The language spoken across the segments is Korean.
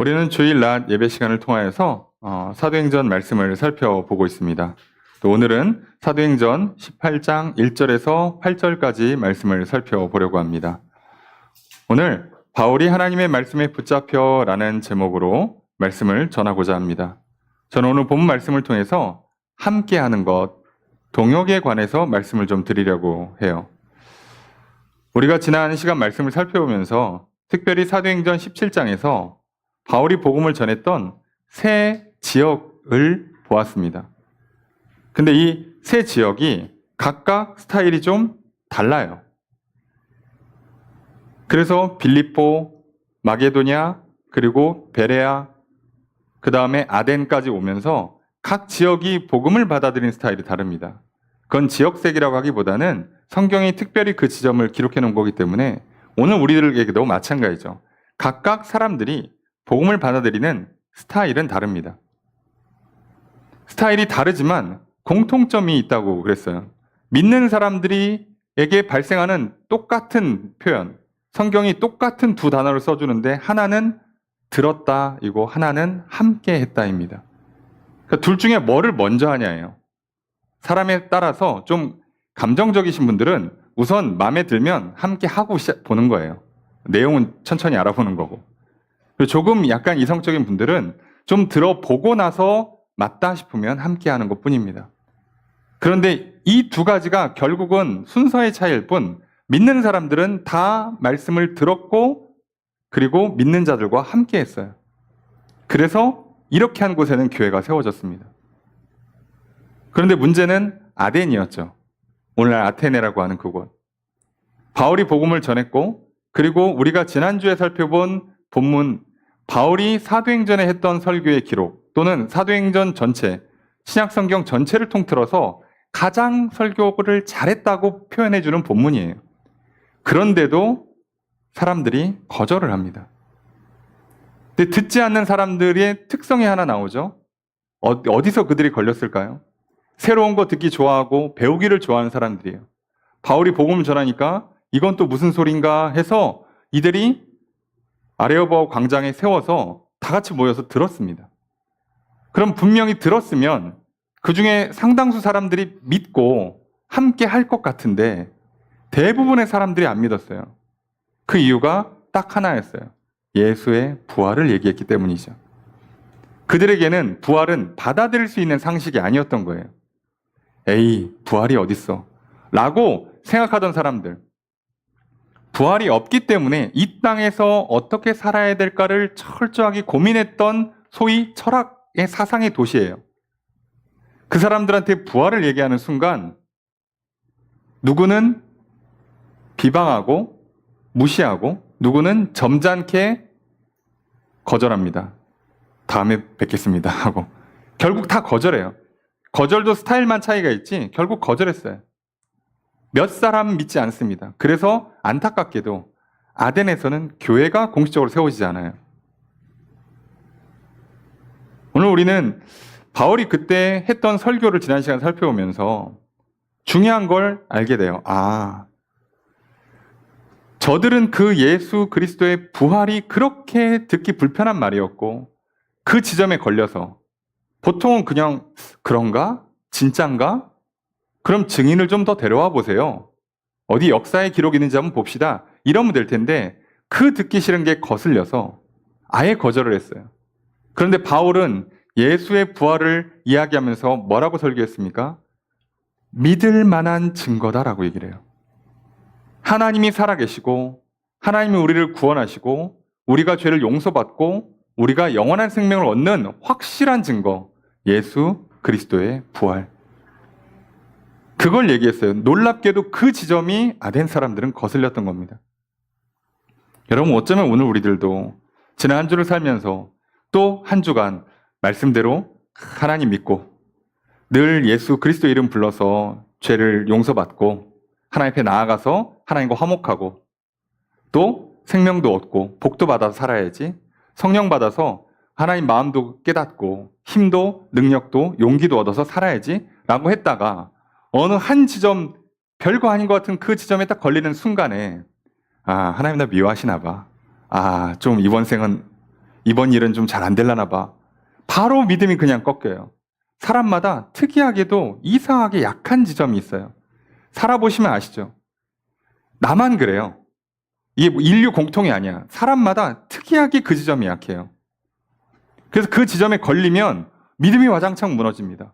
우리는 주일 낮 예배 시간을 통하여서 사도행전 말씀을 살펴보고 있습니다. 또 오늘은 사도행전 18장 1절에서 8절까지 말씀을 살펴보려고 합니다. 오늘 바울이 하나님의 말씀에 붙잡혀라는 제목으로 말씀을 전하고자 합니다. 저는 오늘 본 말씀을 통해서 함께하는 것, 동역에 관해서 말씀을 좀 드리려고 해요. 우리가 지난 시간 말씀을 살펴보면서 특별히 사도행전 17장에서 바울이 복음을 전했던 세 지역을 보았습니다. 근데 이 세 지역이 각각 스타일이 좀 달라요. 그래서 빌립보, 마게도냐, 그리고 베레아, 그 다음에 아덴까지 오면서 각 지역이 복음을 받아들인 스타일이 다릅니다. 그건 지역색이라고 하기보다는 성경이 특별히 그 지점을 기록해 놓은 거기 때문에 오늘 우리들에게도 마찬가지죠. 각각 사람들이 복음을 받아들이는 스타일은 다릅니다. 스타일이 다르지만 공통점이 있다고 그랬어요. 믿는 사람들에게 발생하는 똑같은 표현, 성경이 똑같은 두 단어를 써주는데 하나는 들었다이고 하나는 함께 했다입니다. 그러니까 둘 중에 뭐를 먼저 하냐예요. 사람에 따라서 좀 감정적이신 분들은 우선 마음에 들면 함께 하고 보는 거예요. 내용은 천천히 알아보는 거고. 조금 약간 이성적인 분들은 좀 들어보고 나서 맞다 싶으면 함께 하는 것 뿐입니다. 그런데 이 두 가지가 결국은 순서의 차이일 뿐 믿는 사람들은 다 말씀을 들었고 그리고 믿는 자들과 함께 했어요. 그래서 이렇게 한 곳에는 교회가 세워졌습니다. 그런데 문제는 아덴이었죠. 오늘날 아테네라고 하는 그곳. 바울이 복음을 전했고 그리고 우리가 지난주에 살펴본 본문 바울이 사도행전에 했던 설교의 기록 또는 사도행전 전체, 신약성경 전체를 통틀어서 가장 설교를 잘했다고 표현해주는 본문이에요. 그런데도 사람들이 거절을 합니다. 근데 듣지 않는 사람들의 특성이 하나 나오죠. 어디서 그들이 걸렸을까요? 새로운 거 듣기 좋아하고 배우기를 좋아하는 사람들이에요. 바울이 복음을 전하니까 이건 또 무슨 소린가 해서 이들이 아레오바고 광장에 세워서 다 같이 모여서 들었습니다. 그럼 분명히 들었으면 그 중에 상당수 사람들이 믿고 함께 할 것 같은데 대부분의 사람들이 안 믿었어요. 그 이유가 딱 하나였어요. 예수의 부활을 얘기했기 때문이죠. 그들에게는 부활은 받아들일 수 있는 상식이 아니었던 거예요. 에이, 부활이 어딨어? 라고 생각하던 사람들. 부활이 없기 때문에 이 땅에서 어떻게 살아야 될까를 철저하게 고민했던 소위 철학의 사상의 도시예요. 그 사람들한테 부활을 얘기하는 순간 누구는 비방하고 무시하고 누구는 점잖게 거절합니다. 다음에 뵙겠습니다 하고 결국 다 거절해요. 거절도 스타일만 차이가 있지 결국 거절했어요. 몇 사람 믿지 않습니다. 그래서 안타깝게도 아덴에서는 교회가 공식적으로 세워지지 않아요. 오늘 우리는 바울이 그때 했던 설교를 지난 시간 살펴보면서 중요한 걸 알게 돼요. 저들은 그 예수 그리스도의 부활이 그렇게 듣기 불편한 말이었고 그 지점에 걸려서 보통은 그냥 그런가? 진짠가? 그럼 증인을 좀 더 데려와 보세요. 어디 역사의 기록이 있는지 한번 봅시다. 이러면 될 텐데 그 듣기 싫은 게 거슬려서 아예 거절을 했어요. 그런데 바울은 예수의 부활을 이야기하면서 뭐라고 설교했습니까? 믿을 만한 증거다라고 얘기를 해요. 하나님이 살아계시고 하나님이 우리를 구원하시고 우리가 죄를 용서받고 우리가 영원한 생명을 얻는 확실한 증거, 예수 그리스도의 부활. 그걸 얘기했어요. 놀랍게도 그 지점이 아덴 사람들은 거슬렸던 겁니다. 여러분 어쩌면 오늘 우리들도 지난 한 주를 살면서 또 한 주간 말씀대로 하나님 믿고 늘 예수 그리스도 이름 불러서 죄를 용서받고 하나님 앞에 나아가서 하나님과 화목하고 또 생명도 얻고 복도 받아서 살아야지 성령 받아서 하나님 마음도 깨닫고 힘도 능력도 용기도 얻어서 살아야지 라고 했다가 어느 한 지점 별거 아닌 것 같은 그 지점에 딱 걸리는 순간에 하나님 나 미워하시나 봐. 좀 이번 생은 이번 일은 좀 잘 안 될라나 봐. 바로 믿음이 그냥 꺾여요. 사람마다 특이하게도 이상하게 약한 지점이 있어요. 살아보시면 아시죠? 나만 그래요. 이게 뭐 인류 공통이 아니야. 사람마다 특이하게 그 지점이 약해요. 그래서 그 지점에 걸리면 믿음이 와장창 무너집니다.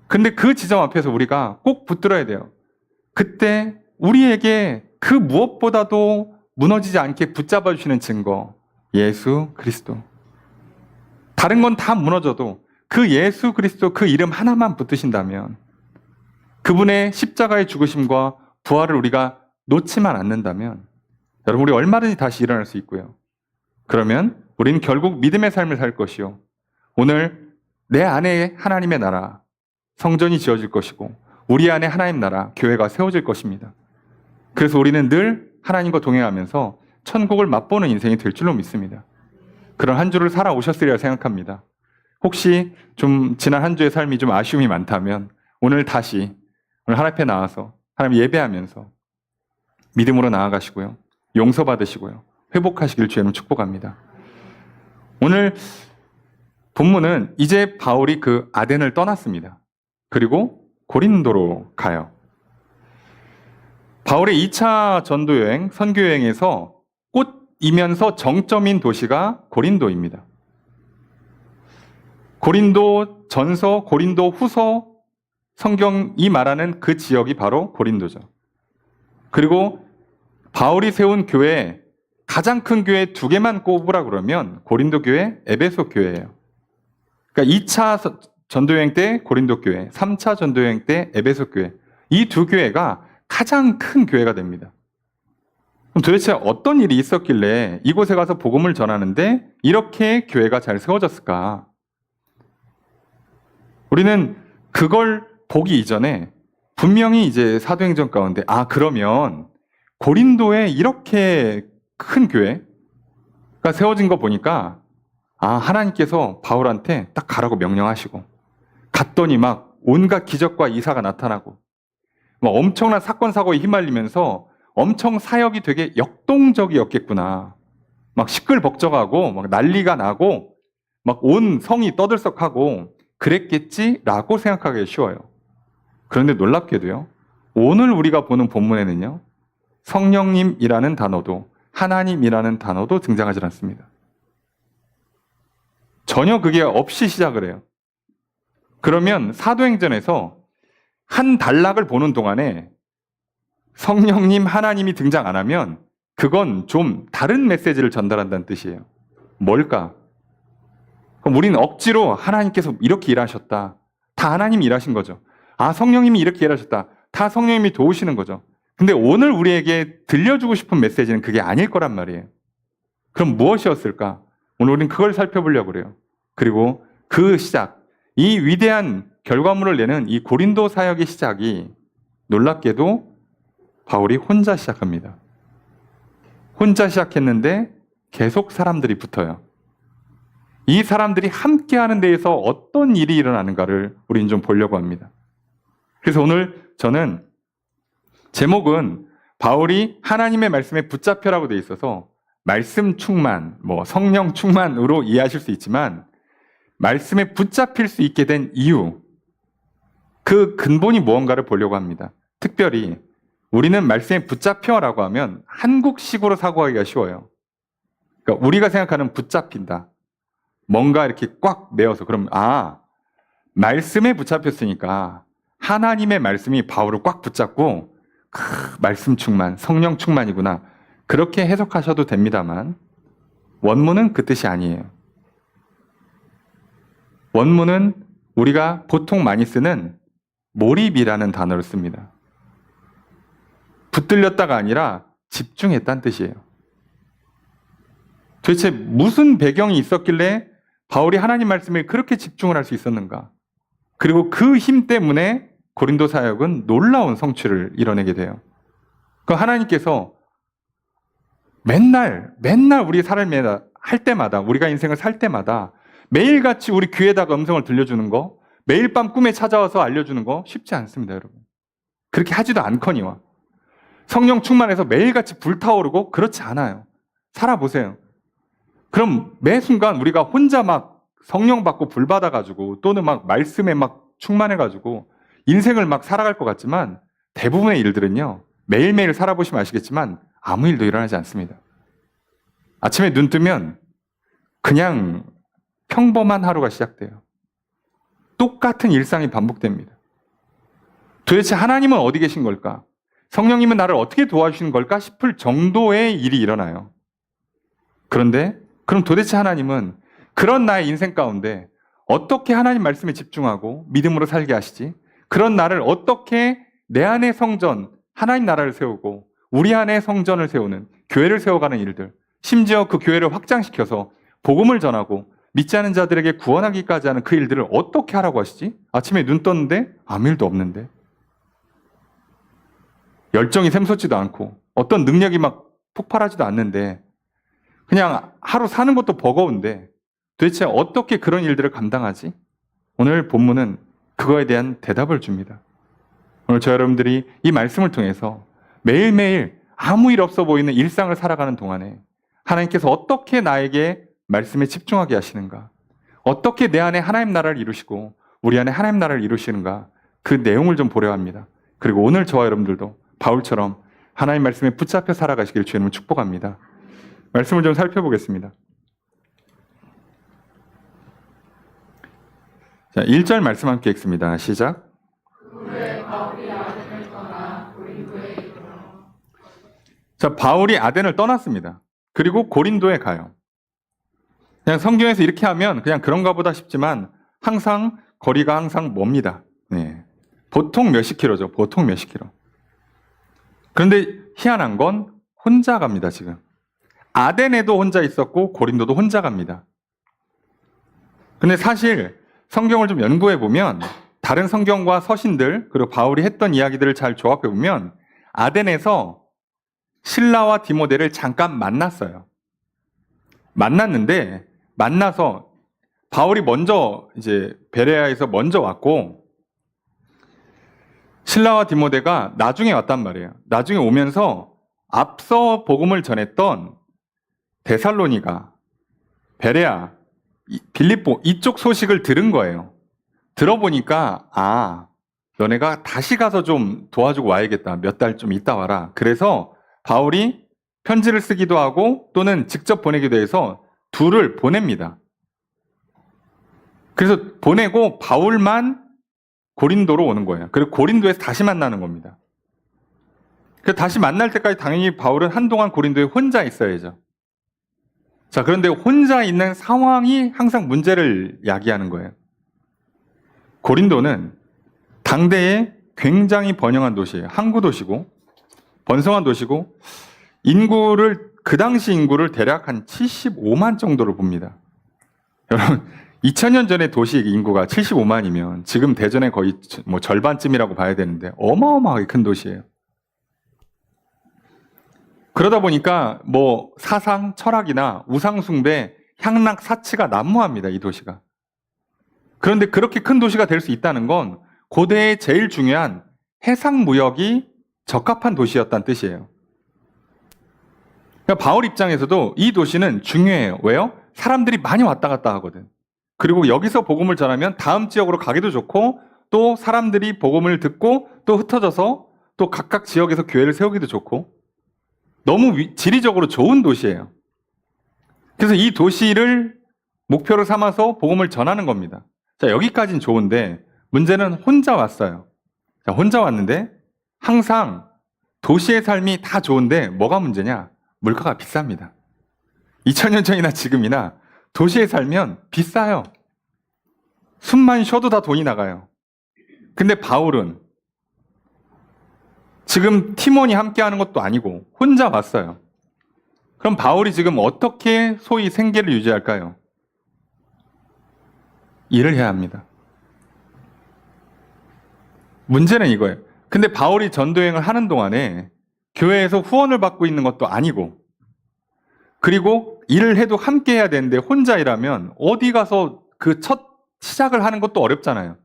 근데 그 지점 앞에서 우리가 꼭 붙들어야 돼요. 그때 우리에게 그 무엇보다도 무너지지 않게 붙잡아 주시는 증거, 예수 그리스도. 다른 건 다 무너져도 그 예수 그리스도 그 이름 하나만 붙드신다면, 그분의 십자가의 죽으심과 부활을 우리가 놓지만 않는다면, 여러분 우리 얼마든지 다시 일어날 수 있고요. 그러면 우리는 결국 믿음의 삶을 살 것이요, 오늘 내 안에 하나님의 나라, 성전이 지어질 것이고 우리 안에 하나님 나라, 교회가 세워질 것입니다. 그래서 우리는 늘 하나님과 동행하면서 천국을 맛보는 인생이 될 줄로 믿습니다. 그런 한 주를 살아오셨으리라 생각합니다. 혹시 좀 지난 한 주의 삶이 좀 아쉬움이 많다면 오늘 다시 오늘 하나님 앞에 나와서 하나님 예배하면서 믿음으로 나아가시고요, 용서받으시고요, 회복하시길 주의 이름으로 축복합니다. 오늘 본문은 이제 바울이 그 아덴을 떠났습니다. 그리고 고린도로 가요. 바울의 2차 전도여행, 선교여행에서 꽃이면서 정점인 도시가 고린도입니다. 고린도 전서, 고린도 후서, 성경이 말하는 그 지역이 바로 고린도죠. 그리고 바울이 세운 교회, 가장 큰 교회 두 개만 꼽으라 그러면 고린도 교회, 에베소 교회예요. 그러니까 2차 전도여행 때 고린도 교회, 3차 전도여행 때 에베소 교회, 이 두 교회가 가장 큰 교회가 됩니다. 그럼 도대체 어떤 일이 있었길래 이곳에 가서 복음을 전하는데 이렇게 교회가 잘 세워졌을까? 우리는 그걸 보기 이전에 분명히 이제 사도행전 가운데, 그러면 고린도에 이렇게 큰 교회가 세워진 거 보니까 하나님께서 바울한테 딱 가라고 명령하시고, 갔더니 막 온갖 기적과 이사가 나타나고 막 엄청난 사건 사고에 휘말리면서 엄청 사역이 되게 역동적이었겠구나. 막 시끌벅적하고 막 난리가 나고 막 온 성이 떠들썩하고 그랬겠지라고 생각하기 쉬워요. 그런데 놀랍게도요, 오늘 우리가 보는 본문에는요, 성령님이라는 단어도 하나님이라는 단어도 등장하지 않습니다. 전혀 그게 없이 시작을 해요. 그러면 사도행전에서 한 단락을 보는 동안에 성령님, 하나님이 등장 안 하면 그건 좀 다른 메시지를 전달한다는 뜻이에요. 뭘까? 그럼 우리는 억지로 하나님께서 이렇게 일하셨다, 다 하나님이 일하신 거죠. 성령님이 이렇게 일하셨다, 다 성령님이 도우시는 거죠. 근데 오늘 우리에게 들려주고 싶은 메시지는 그게 아닐 거란 말이에요. 그럼 무엇이었을까? 오늘 우리는 그걸 살펴보려고 그래요. 그리고 그 시작, 이 위대한 결과물을 내는 이 고린도 사역의 시작이 놀랍게도 바울이 혼자 시작합니다. 혼자 시작했는데 계속 사람들이 붙어요. 이 사람들이 함께하는 데에서 어떤 일이 일어나는가를 우리는 좀 보려고 합니다. 그래서 오늘 저는 제목은 바울이 하나님의 말씀에 붙잡혀라고 되어 있어서 말씀 충만, 성령 충만으로 이해하실 수 있지만, 말씀에 붙잡힐 수 있게 된 이유, 그 근본이 무언가를 보려고 합니다. 특별히 우리는 말씀에 붙잡혀라고 하면 한국식으로 사고하기가 쉬워요. 그러니까 우리가 생각하는 붙잡힌다, 뭔가 이렇게 꽉 메어서, 그럼 말씀에 붙잡혔으니까 하나님의 말씀이 바울을 꽉 붙잡고 말씀 충만, 성령 충만이구나, 그렇게 해석하셔도 됩니다만 원문은 그 뜻이 아니에요. 원문은 우리가 보통 많이 쓰는 몰입이라는 단어를 씁니다. 붙들렸다가 아니라 집중했다는 뜻이에요. 도대체 무슨 배경이 있었길래 바울이 하나님 말씀에 그렇게 집중을 할 수 있었는가? 그리고 그 힘 때문에 고린도 사역은 놀라운 성취를 이뤄내게 돼요. 그 하나님께서 맨날 우리 삶에 할 때마다, 우리가 인생을 살 때마다 매일같이 우리 귀에다가 음성을 들려주는 거, 매일 밤 꿈에 찾아와서 알려주는 거 쉽지 않습니다, 여러분. 그렇게 하지도 않거니와 성령 충만해서 매일같이 불타오르고 그렇지 않아요. 살아보세요. 그럼 매 순간 우리가 혼자 막 성령 받고 불 받아가지고 또는 막 말씀에 막 충만해가지고 인생을 막 살아갈 것 같지만 대부분의 일들은요, 매일매일 살아보시면 아시겠지만 아무 일도 일어나지 않습니다. 아침에 눈 뜨면 그냥 평범한 하루가 시작돼요. 똑같은 일상이 반복됩니다. 도대체 하나님은 어디 계신 걸까? 성령님은 나를 어떻게 도와주시는 걸까 싶을 정도의 일이 일어나요. 그런데 그럼 도대체 하나님은 그런 나의 인생 가운데 어떻게 하나님 말씀에 집중하고 믿음으로 살게 하시지? 그런 나를 어떻게 내 안의 성전, 하나님 나라를 세우고 우리 안에 성전을 세우는, 교회를 세워가는 일들, 심지어 그 교회를 확장시켜서 복음을 전하고 믿지 않은 자들에게 구원하기까지 하는 그 일들을 어떻게 하라고 하시지? 아침에 눈 떴는데 아무 일도 없는데, 열정이 샘솟지도 않고 어떤 능력이 막 폭발하지도 않는데, 그냥 하루 사는 것도 버거운데 도대체 어떻게 그런 일들을 감당하지? 오늘 본문은 그거에 대한 대답을 줍니다. 오늘 저 여러분들이 이 말씀을 통해서 매일매일 아무 일 없어 보이는 일상을 살아가는 동안에 하나님께서 어떻게 나에게 말씀에 집중하게 하시는가, 어떻게 내 안에 하나님 나라를 이루시고 우리 안에 하나님 나라를 이루시는가, 그 내용을 좀 보려 합니다. 그리고 오늘 저와 여러분들도 바울처럼 하나님 말씀에 붙잡혀 살아가시길 주님을 축복합니다. 말씀을 좀 살펴보겠습니다. 자, 1절 말씀 함께 읽습니다. 시작. 자, 바울이 아덴을 떠났습니다. 그리고 고린도에 가요. 그냥 성경에서 이렇게 하면 그냥 그런가 보다 싶지만 항상 거리가 항상 멉니다. 네. 보통 몇십 킬로죠. 보통 몇십 킬로. 그런데 희한한 건 혼자 갑니다, 지금. 아덴에도 혼자 있었고 고린도도 혼자 갑니다. 근데 사실 성경을 좀 연구해 보면 다른 성경과 서신들 그리고 바울이 했던 이야기들을 잘 조합해 보면 아덴에서 실라와 디모데를 잠깐 만났어요. 만났는데 만나서 바울이 먼저 이제 베레아에서 먼저 왔고 실라와 디모데가 나중에 왔단 말이에요. 나중에 오면서 앞서 복음을 전했던 데살로니가, 베레아, 빌립보 이쪽 소식을 들은 거예요. 들어보니까 너네가 다시 가서 좀 도와주고 와야겠다. 몇 달 좀 있다 와라. 그래서 바울이 편지를 쓰기도 하고 또는 직접 보내기도 해서 둘을 보냅니다. 그래서 보내고 바울만 고린도로 오는 거예요. 그리고 고린도에서 다시 만나는 겁니다. 그래서 다시 만날 때까지 당연히 바울은 한동안 고린도에 혼자 있어야죠. 자, 그런데 혼자 있는 상황이 항상 문제를 야기하는 거예요. 고린도는 당대에 굉장히 번영한 도시예요. 항구 도시고 번성한 도시고 그 당시 인구를 대략 한 75만 정도로 봅니다. 여러분 2000년 전에 도시 인구가 75만이면 지금 대전의 거의 뭐 절반쯤이라고 봐야 되는데 어마어마하게 큰 도시예요. 그러다 보니까 뭐 사상, 철학이나 우상숭배, 향락, 사치가 난무합니다. 이 도시가. 그런데 그렇게 큰 도시가 될 수 있다는 건 고대의 제일 중요한 해상 무역이 적합한 도시였다는 뜻이에요. 그러니까 바울 입장에서도 이 도시는 중요해요. 왜요? 사람들이 많이 왔다 갔다 하거든. 그리고 여기서 복음을 전하면 다음 지역으로 가기도 좋고 또 사람들이 복음을 듣고 또 흩어져서 또 각각 지역에서 교회를 세우기도 좋고 너무 지리적으로 좋은 도시예요. 그래서 이 도시를 목표로 삼아서 복음을 전하는 겁니다. 자, 여기까지는 좋은데 문제는 혼자 왔어요. 자, 혼자 왔는데 항상 도시의 삶이 다 좋은데 뭐가 문제냐? 물가가 비쌉니다. 2000년 전이나 지금이나 도시에 살면 비싸요. 숨만 쉬어도 다 돈이 나가요. 근데 바울은 지금 팀원이 함께하는 것도 아니고 혼자 왔어요. 그럼 바울이 지금 어떻게 소위 생계를 유지할까요? 일을 해야 합니다. 문제는 이거예요. 근데 바울이 전도여행을 하는 동안에 교회에서 후원을 받고 있는 것도 아니고 그리고 일을 해도 함께 해야 되는데 혼자 일하면 어디 가서 그 첫 시작을 하는 것도 어렵잖아요.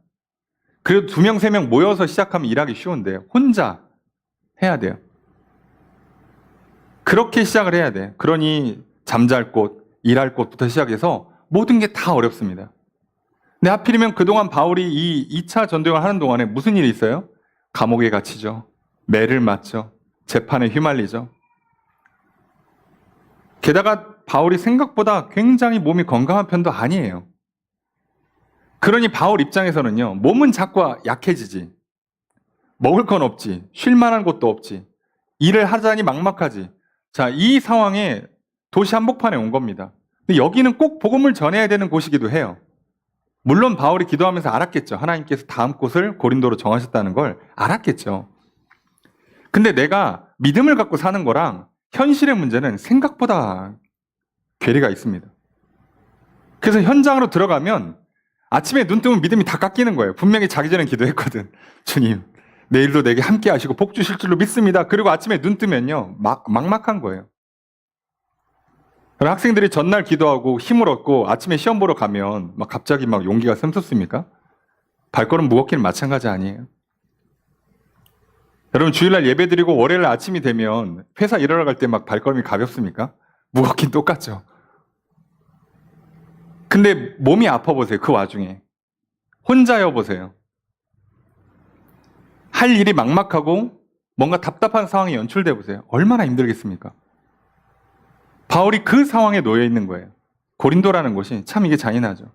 그래도 2명, 3명 모여서 시작하면 일하기 쉬운데 혼자 해야 돼요. 그렇게 시작을 해야 돼. 그러니 잠잘 곳, 일할 곳부터 시작해서 모든 게 다 어렵습니다. 근데 하필이면 그동안 바울이 이 2차 전도행을 하는 동안에 무슨 일이 있어요? 감옥에 갇히죠. 매를 맞죠. 재판에 휘말리죠. 게다가 바울이 생각보다 굉장히 몸이 건강한 편도 아니에요. 그러니 바울 입장에서는요, 몸은 자꾸 약해지지. 먹을 건 없지. 쉴 만한 곳도 없지. 일을 하자니 막막하지. 자, 이 상황에 도시 한복판에 온 겁니다. 근데 여기는 꼭 복음을 전해야 되는 곳이기도 해요. 물론 바울이 기도하면서 알았겠죠. 하나님께서 다음 곳을 고린도로 정하셨다는 걸 알았겠죠. 근데 내가 믿음을 갖고 사는 거랑 현실의 문제는 생각보다 괴리가 있습니다. 그래서 현장으로 들어가면 아침에 눈 뜨면 믿음이 다 깎이는 거예요. 분명히 자기 전에 기도했거든. 주님, 내일도 내게 함께 하시고 복 주실 줄로 믿습니다. 그리고 아침에 눈 뜨면요, 막막한 거예요. 학생들이 전날 기도하고 힘을 얻고 아침에 시험 보러 가면 갑자기 용기가 샘솟습니까? 발걸음 무겁기는 마찬가지 아니에요. 여러분 주일날 예배 드리고 월요일 아침이 되면 회사 일하러 갈 때 발걸음이 가볍습니까? 무겁긴 똑같죠. 근데 몸이 아파 보세요. 그 와중에. 혼자여 보세요. 할 일이 막막하고 뭔가 답답한 상황이 연출돼 보세요. 얼마나 힘들겠습니까? 바울이 그 상황에 놓여 있는 거예요. 고린도라는 곳이 참 이게 잔인하죠.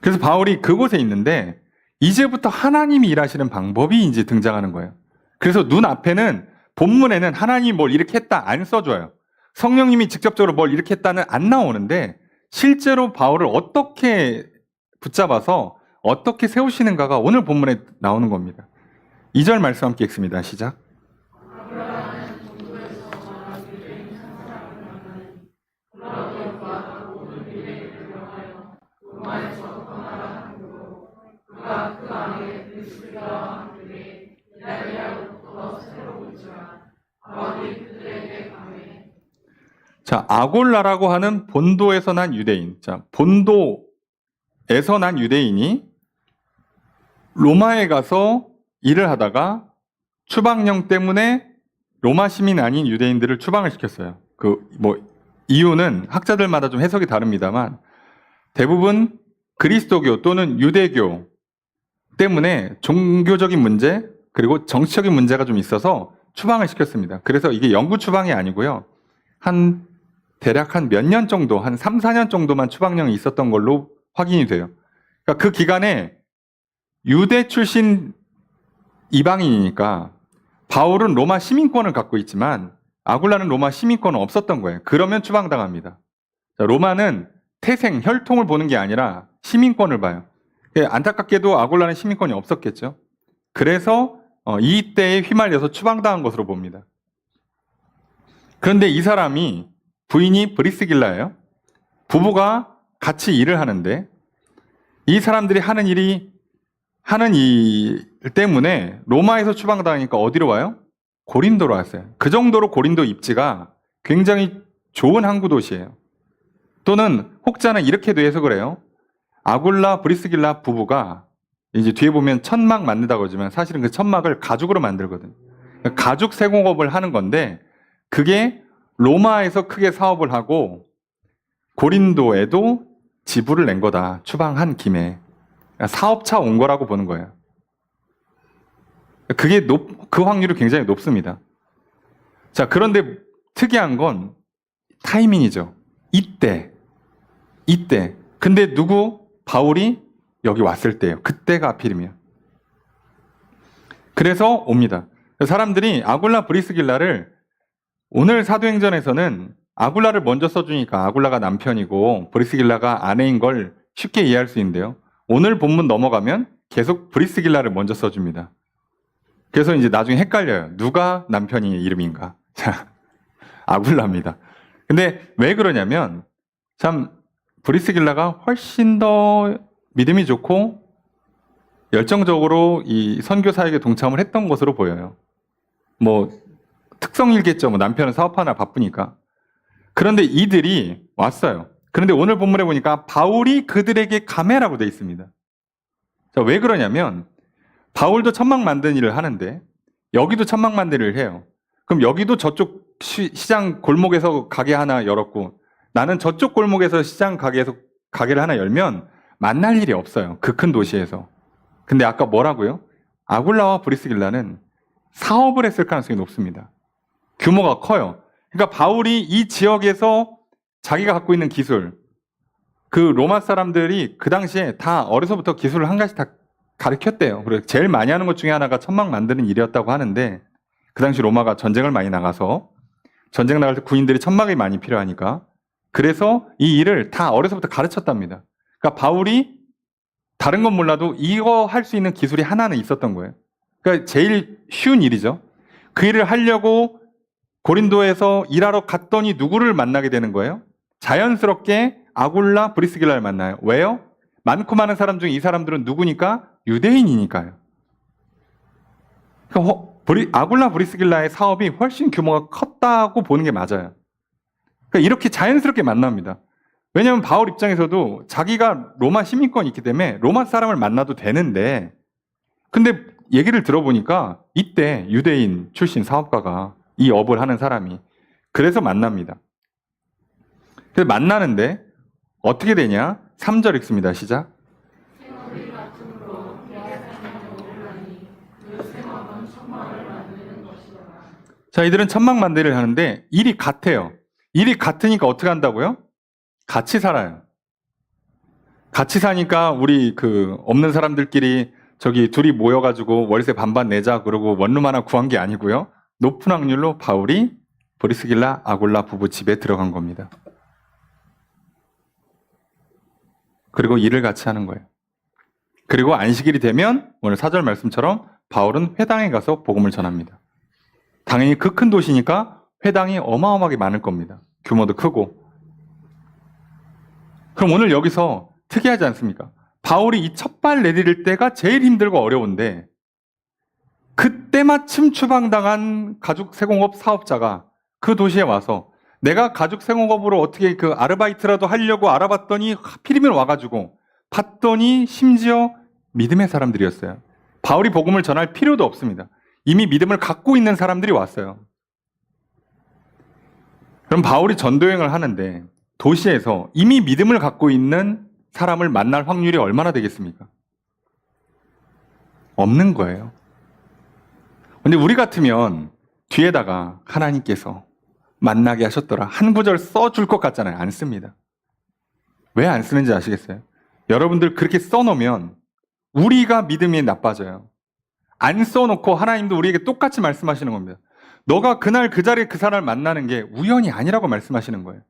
그래서 바울이 그곳에 있는데 이제부터 하나님이 일하시는 방법이 이제 등장하는 거예요. 그래서 눈앞에는 본문에는 하나님이 뭘 이렇게 했다 안 써줘요. 성령님이 직접적으로 뭘 이렇게 했다는 안 나오는데 실제로 바울을 어떻게 붙잡아서 어떻게 세우시는가가 오늘 본문에 나오는 겁니다. 2절 말씀 함께 읽습니다. 시작. 자, 아골라라고 하는 본도에서 난 유대인. 자, 본도에서 난 유대인이 로마에 가서 일을 하다가 추방령 때문에 로마 시민 아닌 유대인들을 추방을 시켰어요. 이유는 학자들마다 좀 해석이 다릅니다만 대부분 그리스도교 또는 유대교 때문에 종교적인 문제 그리고 정치적인 문제가 좀 있어서 추방을 시켰습니다. 그래서 이게 영구 추방이 아니고요. 대략 한 몇 년 정도, 한 3, 4년 정도만 추방령이 있었던 걸로 확인이 돼요. 그러니까 그 기간에 유대 출신 이방인이니까 바울은 로마 시민권을 갖고 있지만 아굴라는 로마 시민권은 없었던 거예요. 그러면 추방당합니다. 자, 로마는 태생, 혈통을 보는 게 아니라 시민권을 봐요. 안타깝게도 아굴라는 시민권이 없었겠죠. 그래서 이때에 휘말려서 추방당한 것으로 봅니다. 그런데 이 사람이 부인이 브리스길라예요. 부부가 같이 일을 하는데 이 사람들이 하는 일 때문에 로마에서 추방당하니까 어디로 와요? 고린도로 왔어요. 그 정도로 고린도 입지가 굉장히 좋은 항구 도시예요. 또는 혹자는 이렇게도 해석을 해요. 아굴라 브리스길라 부부가 이제 뒤에 보면 천막 만든다고 하지만 사실은 그 천막을 가죽으로 만들거든요. 가죽 세공업을 하는 건데 그게 로마에서 크게 사업을 하고 고린도에도 지부를 낸 거다. 추방한 김에. 사업차 온 거라고 보는 거예요. 그 확률이 굉장히 높습니다. 자, 그런데 특이한 건 타이밍이죠. 이때. 근데 바울이 여기 왔을 때예요. 그때가 하필이면. 그래서 옵니다. 사람들이 아굴라 브리스길라를 오늘 사도행전에서는 아굴라를 먼저 써주니까 아굴라가 남편이고 브리스길라가 아내인 걸 쉽게 이해할 수 있는데요. 오늘 본문 넘어가면 계속 브리스길라를 먼저 써줍니다. 그래서 이제 나중에 헷갈려요. 누가 남편의 이름인가? 자, 아굴라입니다. 근데 왜 그러냐면 참 브리스길라가 훨씬 더 믿음이 좋고 열정적으로 이 선교 사역에 동참을 했던 것으로 보여요. 특성일겠죠. 남편은 사업하느라 바쁘니까. 그런데 이들이 왔어요. 그런데 오늘 본문에 보니까 바울이 그들에게 가매라고 되어 있습니다. 자, 왜 그러냐면 바울도 천막 만드는 일을 하는데 여기도 천막 만드는 일을 해요. 그럼 여기도 저쪽 시장 골목에서 가게 하나 열었고 나는 저쪽 골목에서 시장 가게에서 가게를 하나 열면 만날 일이 없어요. 그 큰 도시에서. 근데 아까 뭐라고요? 아굴라와 브리스길라는 사업을 했을 가능성이 높습니다. 규모가 커요. 그러니까 바울이 이 지역에서 자기가 갖고 있는 기술, 그 로마 사람들이 그 당시에 다 어려서부터 기술을 한 가지 다 가르쳤대요. 그래서 제일 많이 하는 것 중에 하나가 천막 만드는 일이었다고 하는데, 그 당시 로마가 전쟁을 많이 나가서 전쟁 나갈 때 군인들이 천막이 많이 필요하니까, 그래서 이 일을 다 어려서부터 가르쳤답니다. 그러니까 바울이 다른 건 몰라도 이거 할 수 있는 기술이 하나는 있었던 거예요. 그러니까 제일 쉬운 일이죠. 그 일을 하려고 고린도에서 일하러 갔더니 누구를 만나게 되는 거예요? 자연스럽게 아굴라, 브리스길라를 만나요. 왜요? 많고 많은 사람 중에 이 사람들은 누구니까? 유대인이니까요. 그러니까 아굴라, 브리스길라의 사업이 훨씬 규모가 컸다고 보는 게 맞아요. 그러니까 이렇게 자연스럽게 만납니다. 왜냐하면 바울 입장에서도 자기가 로마 시민권이 있기 때문에 로마 사람을 만나도 되는데, 근데 얘기를 들어보니까 이때 유대인 출신 사업가가 이 업을 하는 사람이, 그래서 만납니다. 그래서 만나는데 어떻게 되냐? 3절 읽습니다. 시작. 자, 이들은 천막 만들기를 하는데 일이 같아요. 일이 같으니까 어떻게 한다고요? 같이 살아요. 같이 사니까 우리 그 없는 사람들끼리 저기 둘이 모여가지고 월세 반반 내자 그러고 원룸 하나 구한 게 아니고요. 높은 확률로 바울이 브리스길라, 아굴라 부부 집에 들어간 겁니다. 그리고 일을 같이 하는 거예요. 그리고 안식일이 되면 오늘 4절 말씀처럼 바울은 회당에 가서 복음을 전합니다. 당연히 그 큰 도시니까 회당이 어마어마하게 많을 겁니다. 규모도 크고. 그럼 오늘 여기서 특이하지 않습니까? 바울이 이 첫발 내디딜 때가 제일 힘들고 어려운데, 그때 마침 추방당한 가죽 세공업 사업자가 그 도시에 와서 내가 가죽 세공업으로 어떻게 그 아르바이트라도 하려고 알아봤더니 하필이면 와가지고 봤더니 심지어 믿음의 사람들이었어요. 바울이 복음을 전할 필요도 없습니다. 이미 믿음을 갖고 있는 사람들이 왔어요. 그럼 바울이 전도여행을 하는데 도시에서 이미 믿음을 갖고 있는 사람을 만날 확률이 얼마나 되겠습니까? 없는 거예요. 근데 우리 같으면 뒤에다가 하나님께서 만나게 하셨더라 한 구절 써줄 것 같잖아요. 안 씁니다. 왜 안 쓰는지 아시겠어요? 여러분들 그렇게 써놓으면 우리가 믿음이 나빠져요. 안 써놓고 하나님도 우리에게 똑같이 말씀하시는 겁니다. 너가 그날 그 자리에 그 사람을 만나는 게 우연이 아니라고 말씀하시는 거예요.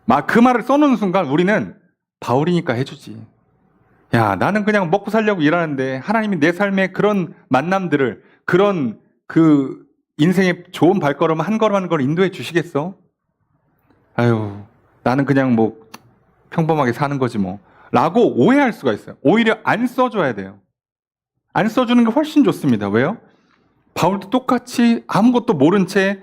막 그 말을 써놓는 순간 우리는 바울이니까 해주지. 야, 나는 그냥 먹고 살려고 일하는데 하나님이 내 삶에 그런 만남들을, 그런 그 인생의 좋은 발걸음 한 걸음 한 걸음 인도해 주시겠어? 아유, 나는 그냥 뭐 평범하게 사는 거지 뭐 라고 오해할 수가 있어요. 오히려 안 써줘야 돼요. 안 써주는 게 훨씬 좋습니다. 왜요? 바울도 똑같이 아무것도 모른 채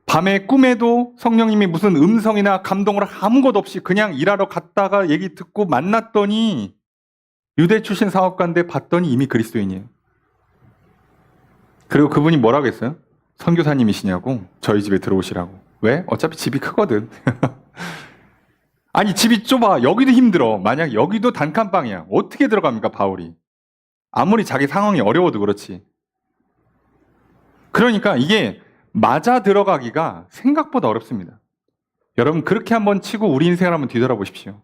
밤에 꿈에도 성령님이 무슨 음성이나 감동을 아무것도 없이 그냥 일하러 갔다가 얘기 듣고 만났더니 유대 출신 사업가인데 봤더니 이미 그리스도인이에요. 그리고 그분이 뭐라고 했어요? 선교사님이시냐고, 저희 집에 들어오시라고. 왜? 어차피 집이 크거든. 아니 집이 좁아. 여기도 힘들어. 만약 여기도 단칸방이야. 어떻게 들어갑니까 바울이? 아무리 자기 상황이 어려워도 그렇지. 그러니까 이게 맞아 들어가기가 생각보다 어렵습니다. 여러분 그렇게 한번 치고 우리 인생을 한번 뒤돌아보십시오.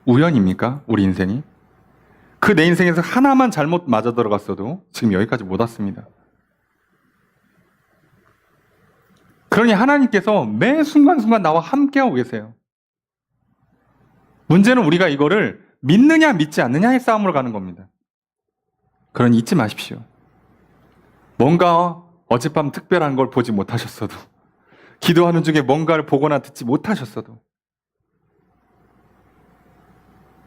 우연입니까? 우리 인생이? 그 내 인생에서 하나만 잘못 맞아 들어갔어도 지금 여기까지 못 왔습니다. 그러니 하나님께서 매 순간순간 나와 함께하고 계세요. 문제는 우리가 이거를 믿느냐 믿지 않느냐의 싸움으로 가는 겁니다. 그러니 잊지 마십시오. 뭔가 어젯밤 특별한 걸 보지 못하셨어도, 기도하는 중에 뭔가를 보거나 듣지 못하셨어도,